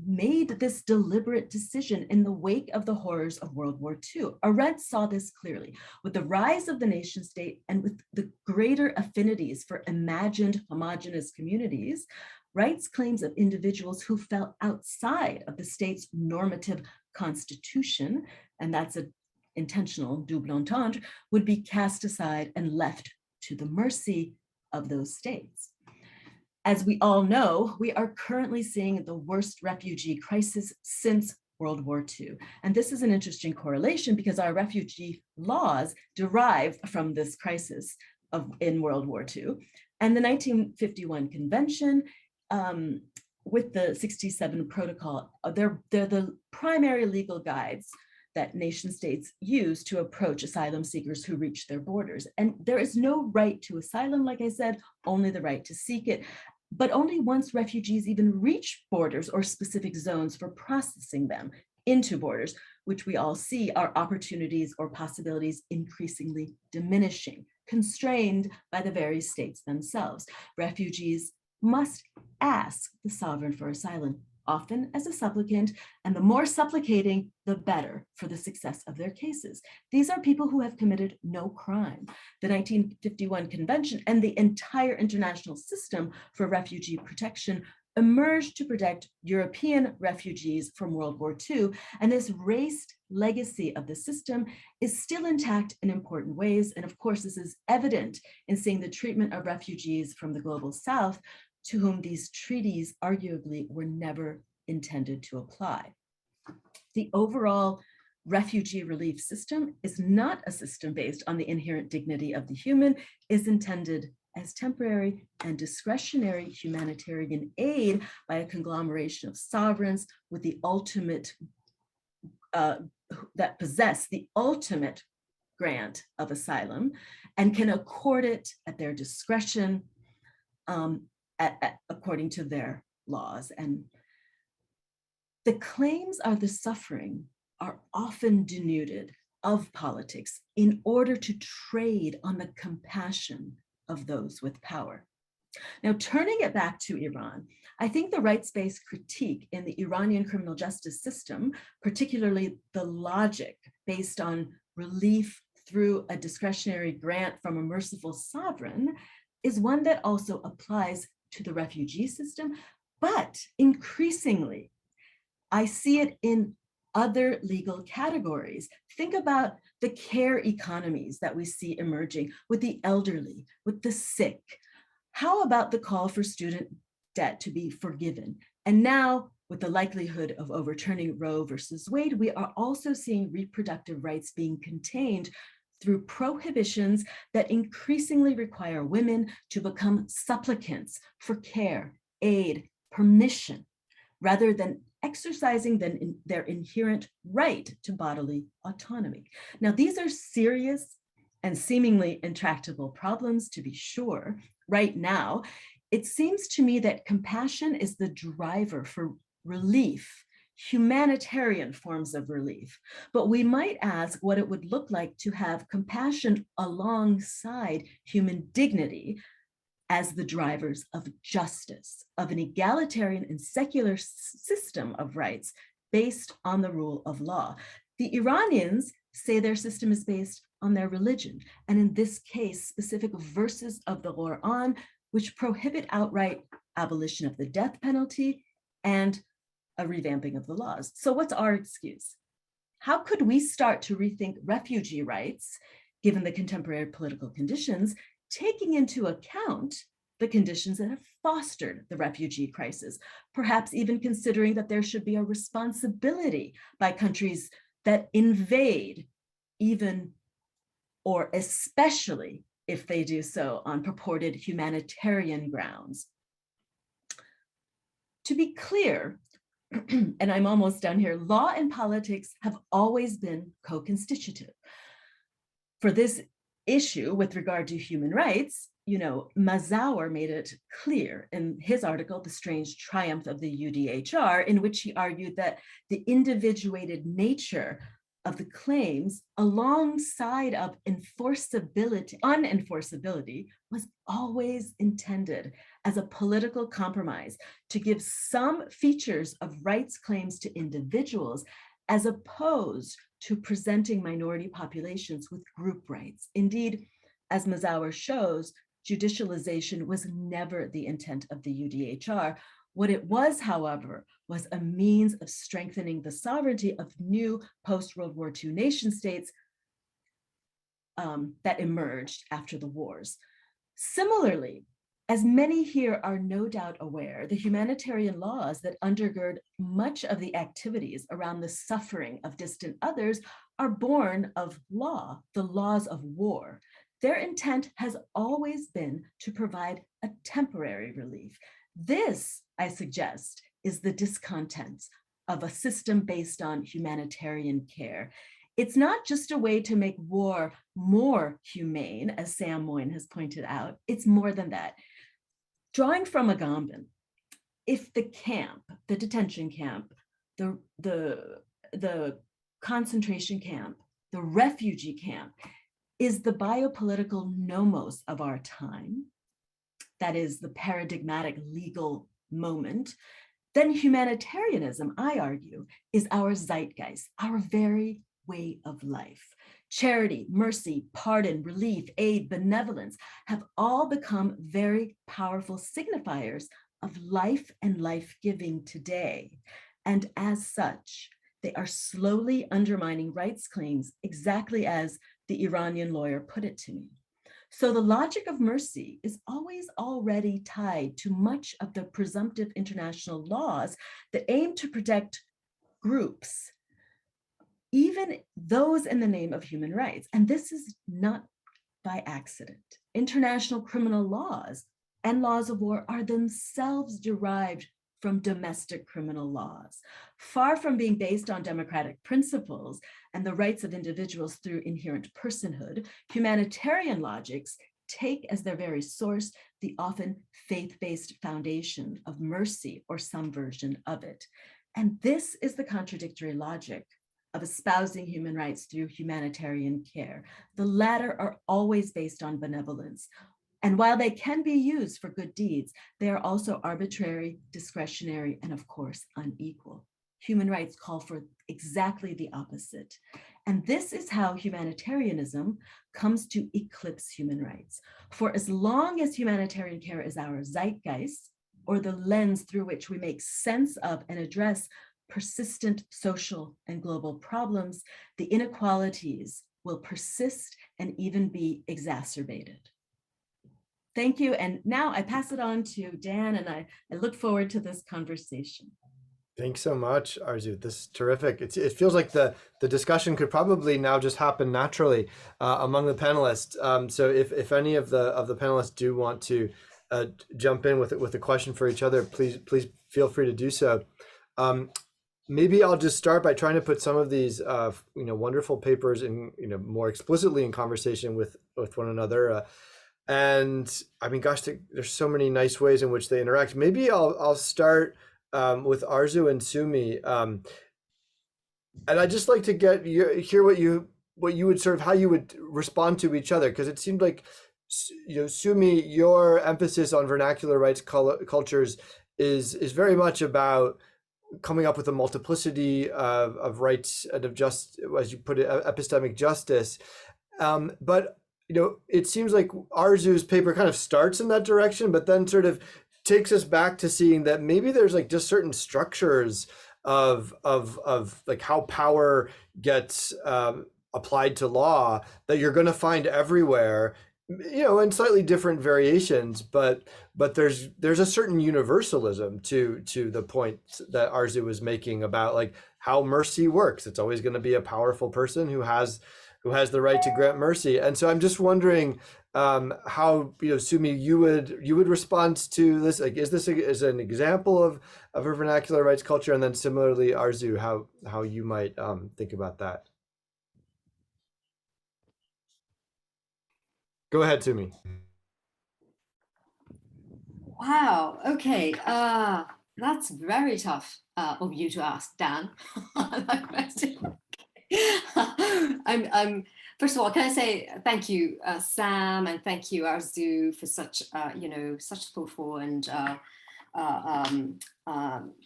made this deliberate decision in the wake of the horrors of World War II. Arendt saw this clearly. With the rise of the nation state and with the greater affinities for imagined homogenous communities, rights claims of individuals who fell outside of the state's normative constitution, and that's an intentional double entendre, would be cast aside and left to the mercy of those states. As we all know, we are currently seeing the worst refugee crisis since World War II. And this is an interesting correlation because our refugee laws derive from this crisis in World War II. And the 1951 Convention with the 67 Protocol, they're the primary legal guides that nation states use to approach asylum seekers who reach their borders. And there is no right to asylum, like I said, only the right to seek it, but only once refugees even reach borders or specific zones for processing them into borders, which we all see are opportunities or possibilities increasingly diminishing, constrained by the very states themselves. Refugees must ask the sovereign for asylum, often as a supplicant, and the more supplicating, the better for the success of their cases. These are people who have committed no crime. The 1951 Convention and the entire international system for refugee protection emerged to protect European refugees from World War II, and this raced legacy of the system is still intact in important ways. And of course, this is evident in seeing the treatment of refugees from the global South, to whom these treaties arguably were never intended to apply. The overall refugee relief system is not a system based on the inherent dignity of the human, is intended as temporary and discretionary humanitarian aid by a conglomeration of sovereigns with the ultimate, that possess the ultimate grant of asylum and can accord it at their discretion, according to their laws. And the claims of the suffering are often denuded of politics in order to trade on the compassion of those with power. Now, turning it back to Iran, I think the rights-based critique in the Iranian criminal justice system, particularly the logic based on relief through a discretionary grant from a merciful sovereign, is one that also applies to the refugee system, but increasingly, I see it in other legal categories. Think about the care economies that we see emerging with the elderly, with the sick. How about the call for student debt to be forgiven? And now, with the likelihood of overturning Roe versus Wade, we are also seeing reproductive rights being contained through prohibitions that increasingly require women to become supplicants for care, aid, permission, rather than exercising their inherent right to bodily autonomy. Now, these are serious and seemingly intractable problems, to be sure. Right now, it seems to me that compassion is the driver for relief, humanitarian forms of relief. But we might ask what it would look like to have compassion alongside human dignity as the drivers of justice, of an egalitarian and secular system of rights based on the rule of law. The Iranians say their system is based on their religion, and in this case, specific verses of the Quran, which prohibit outright abolition of the death penalty and a revamping of the laws. So what's our excuse? How could we start to rethink refugee rights, given the contemporary political conditions, taking into account the conditions that have fostered the refugee crisis, perhaps even considering that there should be a responsibility by countries that invade, even or especially if they do so on purported humanitarian grounds. To be clear, and I'm almost done here, law and politics have always been co-constitutive. For this issue with regard to human rights, Mazauer made it clear in his article, The Strange Triumph of the UDHR, in which he argued that the individuated nature of the claims alongside of unenforceability was always intended as a political compromise to give some features of rights claims to individuals as opposed to presenting minority populations with group rights. Indeed, as Mazauer shows, judicialization was never the intent of the UDHR. What it was, however, was a means of strengthening the sovereignty of new post-World War II nation states that emerged after the wars. Similarly, as many here are no doubt aware, the humanitarian laws that undergird much of the activities around the suffering of distant others are born of law, the laws of war. Their intent has always been to provide a temporary relief. This, I suggest, is the discontent of a system based on humanitarian care. It's not just a way to make war more humane, as Sam Moyn has pointed out. It's more than that. Drawing from Agamben, if the camp, the detention camp, the concentration camp, the refugee camp, is the biopolitical nomos of our time, that is the paradigmatic legal moment, then humanitarianism, I argue, is our zeitgeist, our very way of life. Charity, mercy, pardon, relief, aid, benevolence have all become very powerful signifiers of life and life-giving today. And as such, they are slowly undermining rights claims, exactly as the Iranian lawyer put it to me. So the logic of mercy is always already tied to much of the presumptive international laws that aim to protect groups, even those in the name of human rights. And this is not by accident. International criminal laws and laws of war are themselves derived from domestic criminal laws. Far from being based on democratic principles and the rights of individuals through inherent personhood, humanitarian logics take as their very source the often faith-based foundation of mercy or some version of it. And this is the contradictory logic of espousing human rights through humanitarian care. The latter are always based on benevolence. And while they can be used for good deeds, they are also arbitrary, discretionary, and of course, unequal. Human rights call for exactly the opposite. And this is how humanitarianism comes to eclipse human rights. For as long as humanitarian care is our zeitgeist, or the lens through which we make sense of and address persistent social and global problems, the inequalities will persist and even be exacerbated. Thank you. And now I pass it on to Dan, and I look forward to this conversation. Thanks so much, Arzu. This is terrific. It feels like the discussion could probably now just happen naturally among the panelists. So if any of the panelists do want to jump in with a question for each other, please feel free to do so. Maybe I'll just start by trying to put some of these wonderful papers in more explicitly in conversation with one another. And I mean, gosh, there's so many nice ways in which they interact. Maybe I'll start with Arzu and Sumi, and I'd just like to hear what you would sort of how you would respond to each other, because it seemed like Sumi, your emphasis on vernacular rights cultures is very much about coming up with a multiplicity of rights and of just, as you put it, epistemic justice, but it seems like Arzu's paper kind of starts in that direction, but then sort of takes us back to seeing that maybe there's like just certain structures of like how power gets applied to law that you're going to find everywhere, in slightly different variations, but there's a certain universalism to the point that Arzu was making about like how mercy works. It's always going to be a powerful person who has the right to grant mercy. And so I'm just wondering how, Sumi, you would respond to this. Like, is this is an example of a vernacular rights culture? And then similarly, Arzu, how you might think about that. Go ahead, Sumi. Wow. Okay. That's very tough of you to ask, Dan. That question. I'm first of all, can I say thank you, Sam, and thank you, Arzu, for such such thoughtful and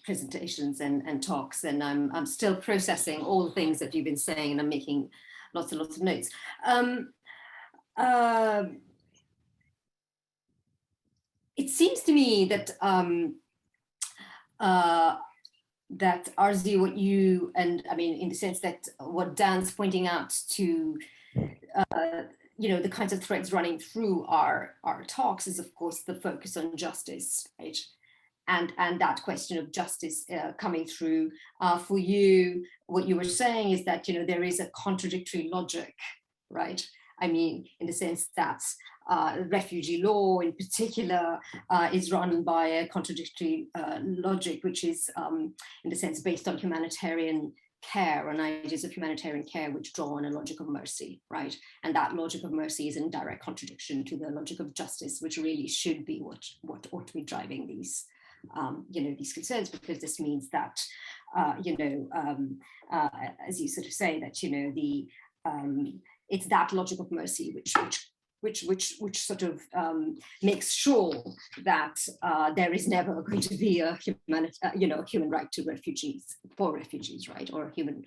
presentations and talks. And I'm still processing all the things that you've been saying, and I'm making lots and lots of notes. It seems to me that that Arzu, what you, and I mean, in the sense that what Dan's pointing out to, the kinds of threads running through our talks is, of course, the focus on justice, right? And that question of justice coming through. For you, what you were saying is that, there is a contradictory logic, right? I mean, in the sense that refugee law in particular is run by a contradictory logic, which is in the sense based on humanitarian care and ideas of humanitarian care which draw on a logic of mercy, right? And that logic of mercy is in direct contradiction to the logic of justice, which really should be what ought to be driving these these concerns, because this means that as you sort of say, that it's that logic of mercy which sort of makes sure that there is never going to be a human right to refugees, right, or human.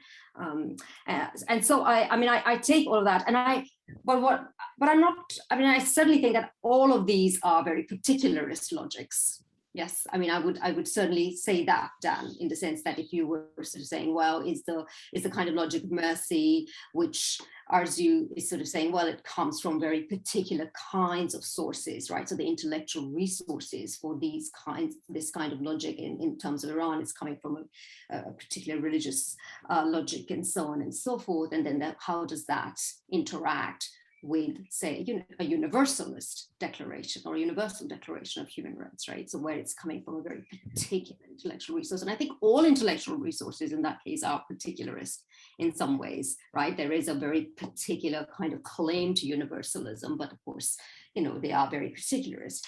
And so I take all of that, and but I'm not. I mean, I certainly think that all of these are very particularist logics. Yes, I mean, I would certainly say that, Dan, in the sense that if you were sort of saying, well, is the kind of logic of mercy, which Arzu is sort of saying, well, it comes from very particular kinds of sources, right? So the intellectual resources for this kind of logic in terms of Iran is coming from a particular religious logic and so on and so forth. And then how does that interact with, say, a universalist declaration or a universal declaration of human rights, right? So where it's coming from a very particular intellectual resource. And I think all intellectual resources in that case are particularist in some ways, right? There is a very particular kind of claim to universalism, but of course, they are very particularist.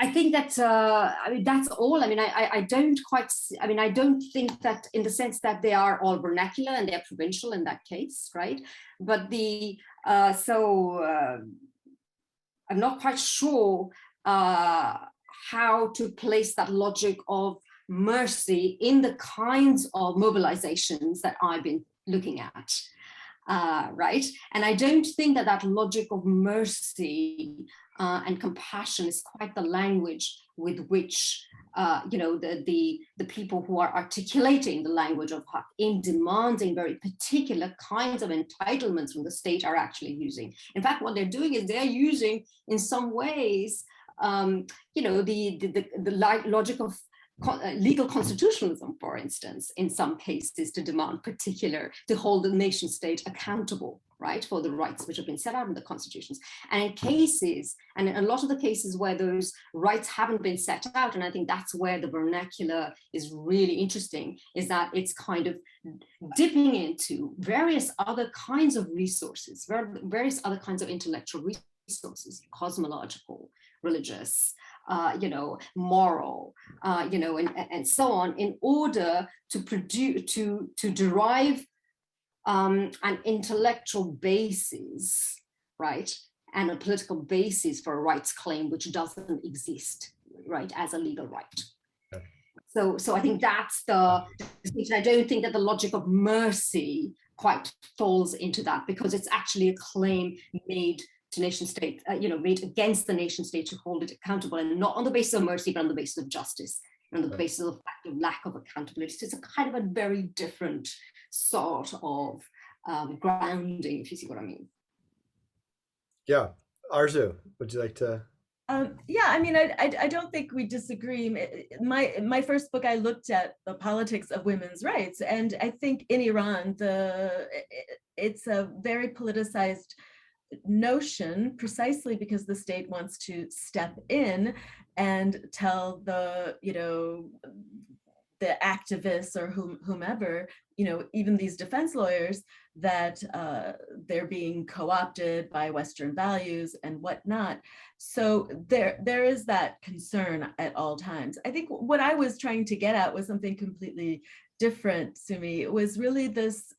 I think that I mean that's all. I mean, I don't quite. I mean, I don't think that in the sense that they are all vernacular and they're provincial in that case, right? But the I'm not quite sure how to place that logic of mercy in the kinds of mobilizations that I've been looking at. Right? And I don't think that that logic of mercy and compassion is quite the language with which the people who are articulating the language of haq in demanding very particular kinds of entitlements from the state are actually using. In fact, what they're doing is they're using, in some ways, the logic of legal constitutionalism, for instance, in some cases, to demand to hold the nation state accountable, right, for the rights which have been set out in the constitutions. And in cases, and in a lot of the cases where those rights haven't been set out, and I think that's where the vernacular is really interesting, is that it's kind of dipping into various other kinds of resources, various other kinds of intellectual resources, cosmological, religious, moral, and so on, in order to derive an intellectual basis, right, and a political basis for a rights claim which doesn't exist, right, as a legal right. So I think that's the distinction. I don't think that the logic of mercy quite falls into that, because it's actually a claim made to nation state, made against the nation state to hold it accountable, and not on the basis of mercy, but on the basis of justice, and on the basis of the fact of lack of accountability. So it's a kind of a very different sort of grounding, if you see what I mean. Yeah, Arzu, would you like to? Yeah, I mean, I don't think we disagree. My first book, I looked at the politics of women's rights, and I think in Iran, it's a very politicized notion, precisely because the state wants to step in and tell the activists or whomever, even these defense lawyers, that they're being co-opted by Western values and whatnot. So there is that concern at all times. I think what I was trying to get at was something completely different, Sumi. It was really this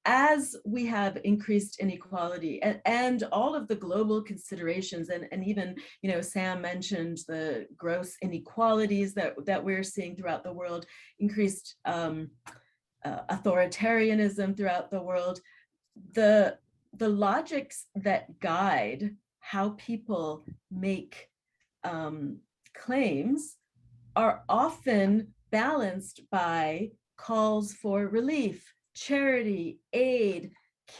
as we have increased inequality and all of the global considerations, and even, Sam mentioned the gross inequalities that we're seeing throughout the world, increased authoritarianism throughout the world, the logics that guide how people make claims are often balanced by calls for relief, charity, aid,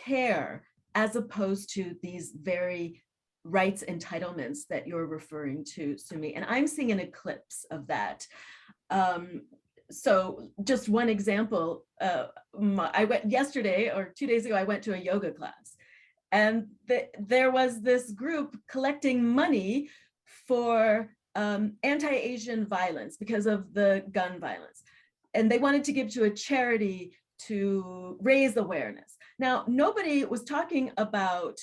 care, as opposed to these very rights entitlements that you're referring to, Sumi. And I'm seeing an eclipse of that. So just one example, I went yesterday or 2 days ago, I went to a yoga class, and there was this group collecting money for anti-Asian violence because of the gun violence. And they wanted to give to a charity to raise awareness. Now, nobody was talking about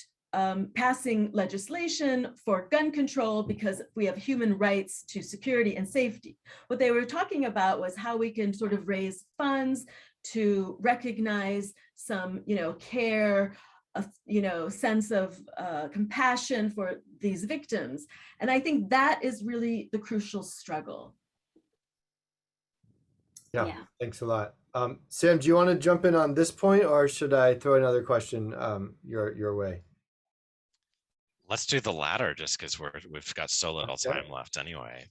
passing legislation for gun control because we have human rights to security and safety. What they were talking about was how we can sort of raise funds to recognize some, care, sense of compassion for these victims. And I think that is really the crucial struggle. Yeah, thanks a lot. Sam, do you want to jump in on this point, or should I throw another question your way? Let's do the latter, just because we've got so little time left anyway.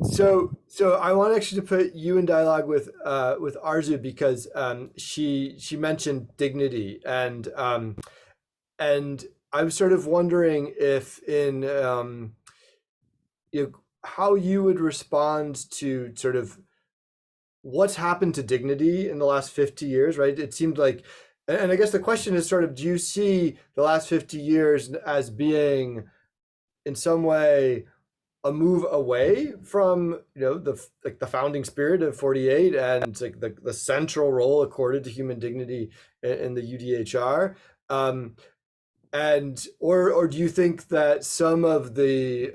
So I want actually to put you in dialogue with Arzu, because she mentioned dignity, and I'm sort of wondering if in how you would respond to sort of what's happened to dignity in the last 50 years, right? It seemed like, and I guess the question is sort of, do you see the last 50 years as being in some way a move away from, the founding spirit of 48 and like the central role accorded to human dignity in the UDHR? And or do you think that some of the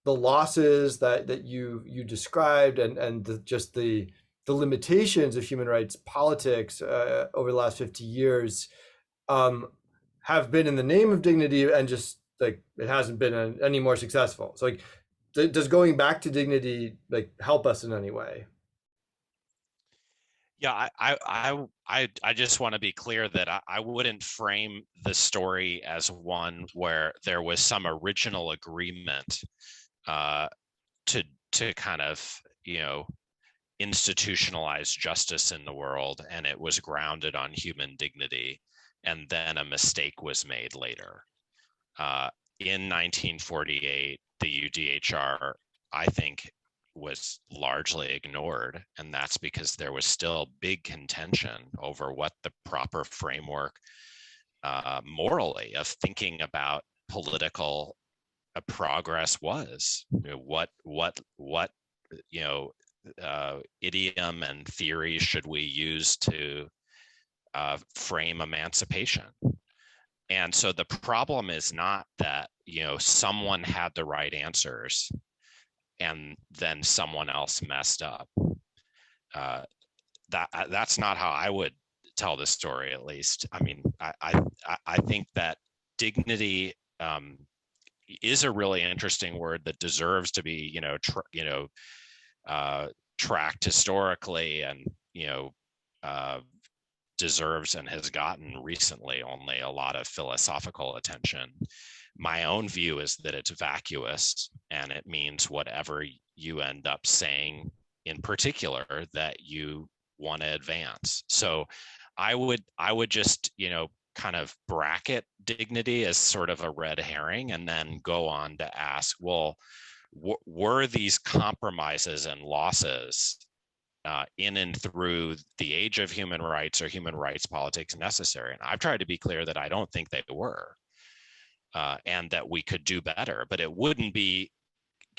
losses that you described and just the limitations of human rights politics over the last 50 years have been in the name of dignity, and just like it hasn't been any more successful? So like, does going back to dignity like help us in any way? Yeah, I just want to be clear that I wouldn't frame the story as one where there was some original agreement to kind of, you know, institutionalize justice in the world, and it was grounded on human dignity, and then a mistake was made later. In 1948, the UDHR, I think, was largely ignored, and that's because there was still big contention over what the proper framework morally of thinking about political progress was. You know, what you know, idiom and theory should we use to frame emancipation? And so the problem is not that, you know, someone had the right answers and then someone else messed up. That's not how I would tell the story, at least. I mean, I think that dignity is a really interesting word that deserves to be, you know, tracked historically, and, you know, deserves and has gotten recently only a lot of philosophical attention. My own view is that it's vacuous, and it means whatever you end up saying in particular that you want to advance. So I would just, you know, kind of bracket dignity as sort of a red herring, and then go on to ask, well, were these compromises and losses in and through the age of human rights or human rights politics necessary? And I've tried to be clear that I don't think they were, and that we could do better, but it wouldn't be,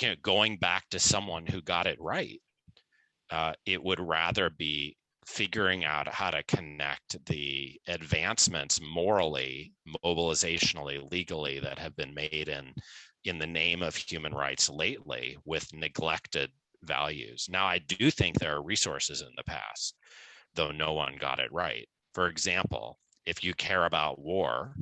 you know, going back to someone who got it right. It would rather be figuring out how to connect the advancements morally, mobilizationally, legally that have been made in the name of human rights lately with neglected values. Now, I do think there are resources in the past, though no one got it right. For example, if you care about war,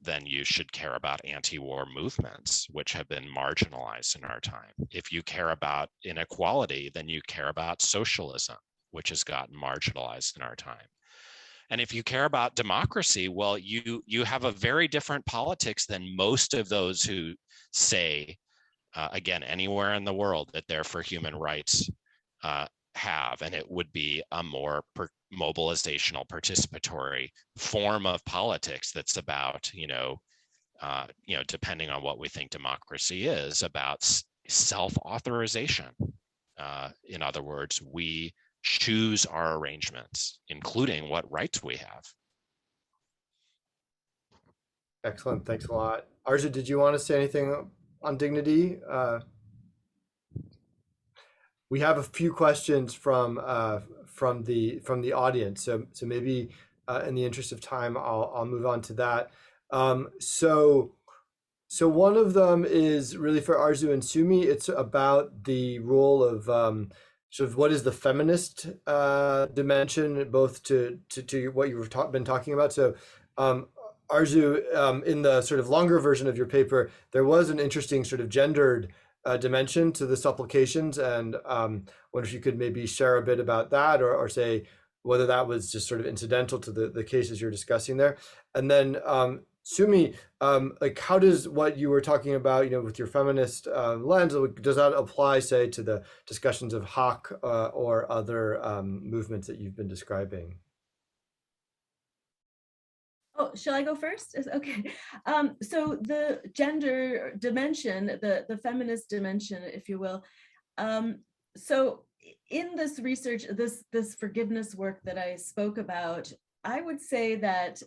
then you should care about anti-war movements, which have been marginalized in our time. If you care about inequality, then you care about socialism, which has gotten marginalized in our time. And if you care about democracy, well, you have a very different politics than most of those who say, again, anywhere in the world that they're for human rights have. And it would be a more mobilizational, participatory form of politics that's about, depending on what we think democracy is, about self-authorization. In other words, we choose our arrangements, including what rights we have. Excellent. Thanks a lot. Arzu, did you want to say anything on dignity? We have a few questions from the audience, so maybe in the interest of time, I'll move on to that. So one of them is really for Arzu and Sumi. It's about the role of sort of what is the feminist dimension, both to what you've been talking about. So Arzu, in the sort of longer version of your paper, there was an interesting sort of gendered dimension to the supplications, and wonder if you could maybe share a bit about that, or say whether that was just sort of incidental to the cases you're discussing there. And then Sumi, like, how does what you were talking about, with your feminist lens, does that apply, say, to the discussions of Hawk or other movements that you've been describing? Oh, shall I go first? Okay. So the gender dimension, the feminist dimension, if you will. So in this research, this forgiveness work that I spoke about, I would say that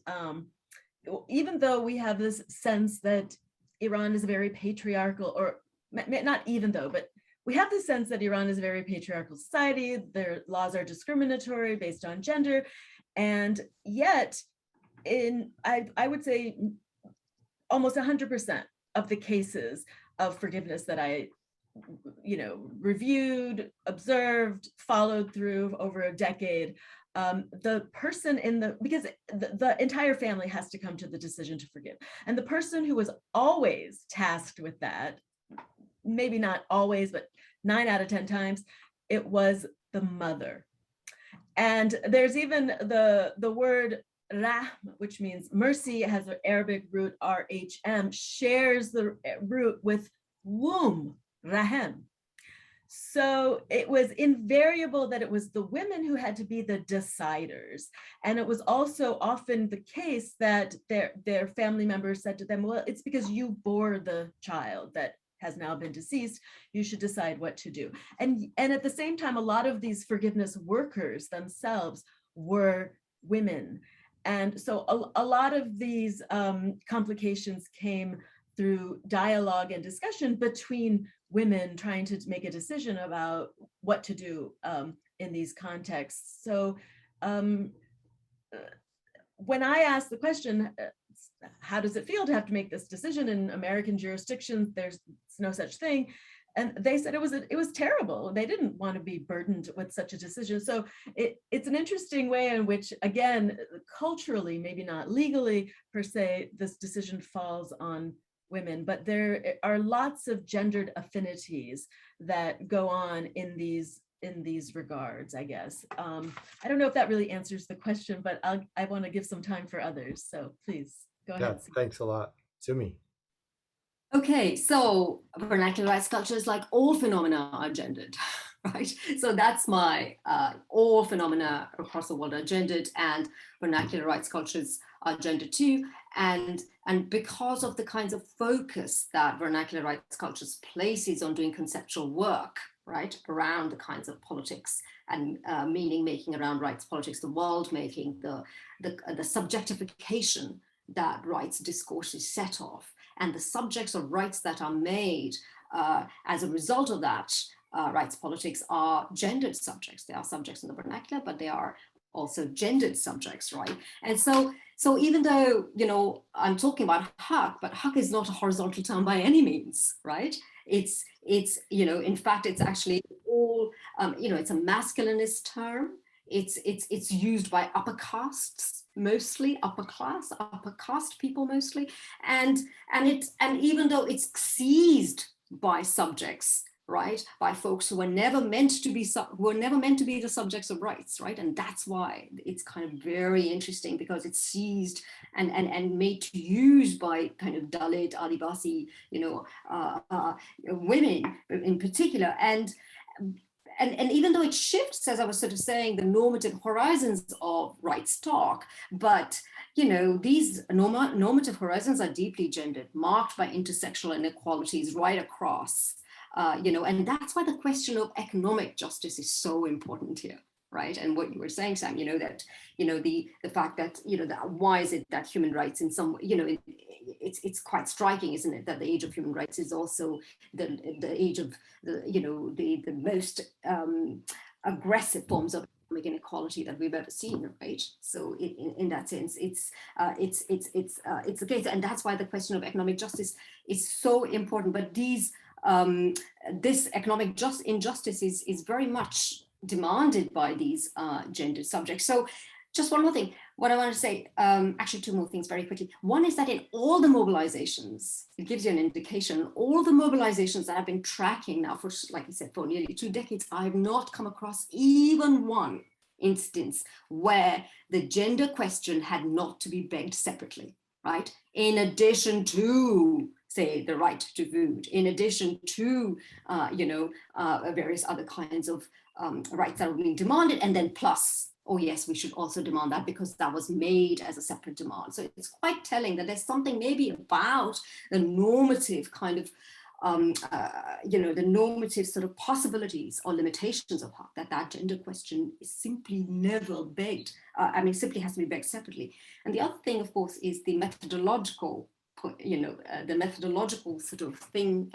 even though we have this sense that Iran is a very patriarchal, or not even though, but we have the sense that Iran is a very patriarchal society, their laws are discriminatory based on gender, and yet I would say almost 100% of the cases of forgiveness that I reviewed, observed, followed through over a decade, the person because the entire family has to come to the decision to forgive. And the person who was always tasked with that, maybe not always, but 9 out of 10 times, it was the mother. And there's even the word rahm, which means mercy, has an Arabic root, RHM, shares the root with womb, rahem. So it was invariable that it was the women who had to be the deciders. And it was also often the case that their family members said to them, well, it's because you bore the child that has now been deceased, you should decide what to do. And at the same time, a lot of these forgiveness workers themselves were women. And so a lot of these complications came through dialogue and discussion between women trying to make a decision about what to do in these contexts. So when I asked the question, how does it feel to have to make this decision in American jurisdictions? There's no such thing. And they said it was terrible. They didn't want to be burdened with such a decision. So it's an interesting way in which, again, culturally, maybe not legally per se, this decision falls on women, but there are lots of gendered affinities that go on in these regards, I guess. I don't know if that really answers the question, but I want to give some time for others. So please go ahead. Thanks a lot. Sumi. Okay, so vernacular rights cultures, like all phenomena, are gendered, right? So that's my, all phenomena across the world are gendered, and vernacular rights cultures are gendered too. And because of the kinds of focus that vernacular rights cultures places on doing conceptual work, right, around the kinds of politics and meaning making around rights politics, the world making, the subjectification that rights discourse is set off, and the subjects of rights that are made as a result of that rights politics are gendered subjects. They are subjects in the vernacular, but they are also gendered subjects, right? And so even though, I'm talking about haq, but haq is not a horizontal term by any means, right? It's in fact, it's actually all, it's a masculinist term. It's used by upper castes, mostly upper caste people mostly, and even though it's seized by subjects, right, by folks who were never meant to be the subjects of rights, right, and that's why it's kind of very interesting, because it's seized and made to use by kind of Dalit, Adivasi, women in particular, and even though it shifts, as I was sort of saying, the normative horizons of rights talk, but these normative horizons are deeply gendered, marked by intersectional inequalities right across, and that's why the question of economic justice is so important here, right? And what you were saying, Sam, that the fact that that why is it that human rights in some it's quite striking, isn't it, that the age of human rights is also the age of the most aggressive forms of economic inequality that we've ever seen, right? So in that sense, it's the case, and that's why the question of economic justice is so important. But these this economic injustice is very much demanded by these gendered subjects. So just one more thing, what I want to say, actually two more things very quickly. One is that in all the mobilizations, it gives you an indication, all the mobilizations that I've been tracking now for, like I said, for nearly 2 decades, I have not come across even one instance where the gender question had not to be begged separately, right? In addition to, say, the right to food, in addition to, various other kinds of rights that are being demanded, and then plus, oh yes, we should also demand that because that was made as a separate demand. So it's quite telling that there's something maybe about the normative kind of, the normative sort of possibilities or limitations of haq, that gender question is simply never begged. Simply has to be begged separately. And the other thing, of course, is the methodological, the methodological sort of thing,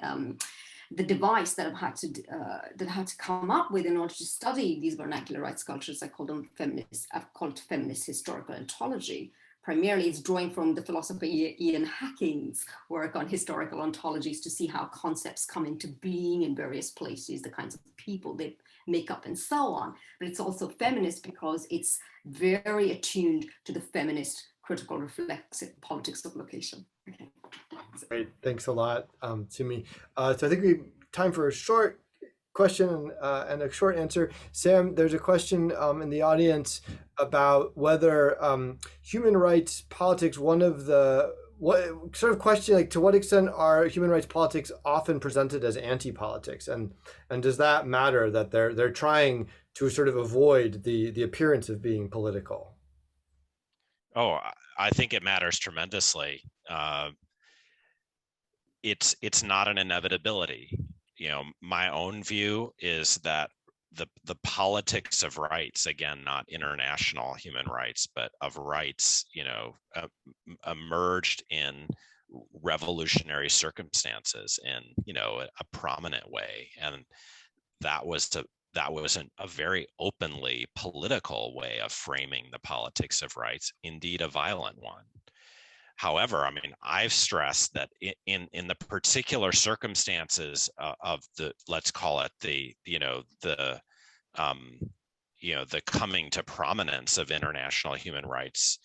the device that I've had to come up with in order to study these vernacular rights cultures. I call them feminist. I've called feminist historical ontology, primarily it's drawing from the philosopher Ian Hacking's work on historical ontologies to see how concepts come into being in various places, the kinds of people they make up and so on. But it's also feminist because it's very attuned to the feminist critical reflexive politics of location. Okay. Great, thanks a lot, Sumi. So I think we time for a short question and a short answer. Sam, there's a question in the audience about whether human rights politics, what sort of question, like to what extent are human rights politics often presented as anti-politics, and does that matter that they're trying to sort of avoid the appearance of being political? Oh, I think it matters tremendously. It's not an inevitability. You know, my own view is that the politics of rights, again, not international human rights, but of rights, you know, emerged in revolutionary circumstances in, you know, a prominent way, and that was a very openly political way of framing the politics of rights, indeed a violent one. However, I mean, I've stressed that in the particular circumstances of the, let's call it the, the coming to prominence of international human rights,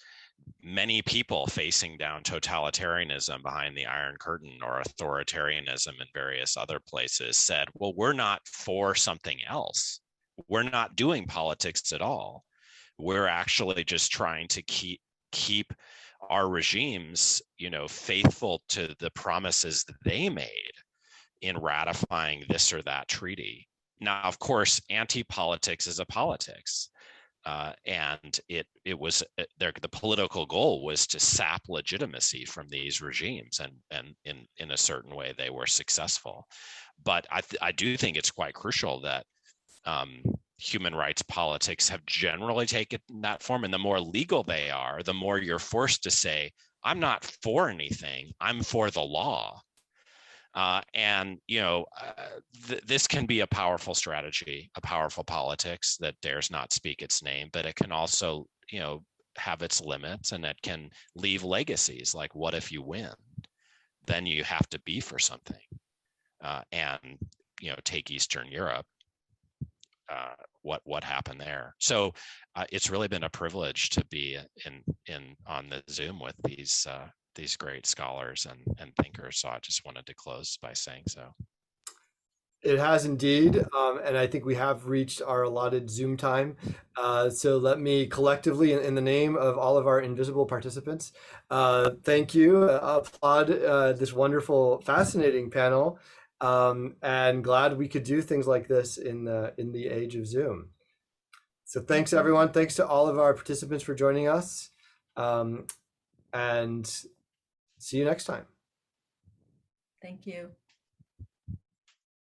many people facing down totalitarianism behind the Iron Curtain or authoritarianism in various other places said, well, we're not for something else. We're not doing politics at all. We're actually just trying to keep our regimes, you know, faithful to the promises that they made in ratifying this or that treaty. Now, of course, anti-politics is a politics, and it was the political goal was to sap legitimacy from these regimes, and in a certain way they were successful. But I do think it's quite crucial that human rights politics have generally taken that form, and the more legal they are, the more you're forced to say, I'm not for anything, I'm for the law. And you know, this can be a powerful strategy, a powerful politics that dares not speak its name, but it can also, you know, have its limits, and it can leave legacies like, what if you win? Then you have to be for something. And you know, take Eastern Europe. What happened there? So it's really been a privilege to be in on the Zoom with these great scholars and thinkers. So I just wanted to close by saying so. It has indeed, and I think we have reached our allotted Zoom time. So let me collectively, in the name of all of our invisible participants, thank you, applaud this wonderful, fascinating panel, and glad we could do things like this in the age of Zoom. So thanks, everyone. Thanks to all of our participants for joining us, and see you next time. Thank you.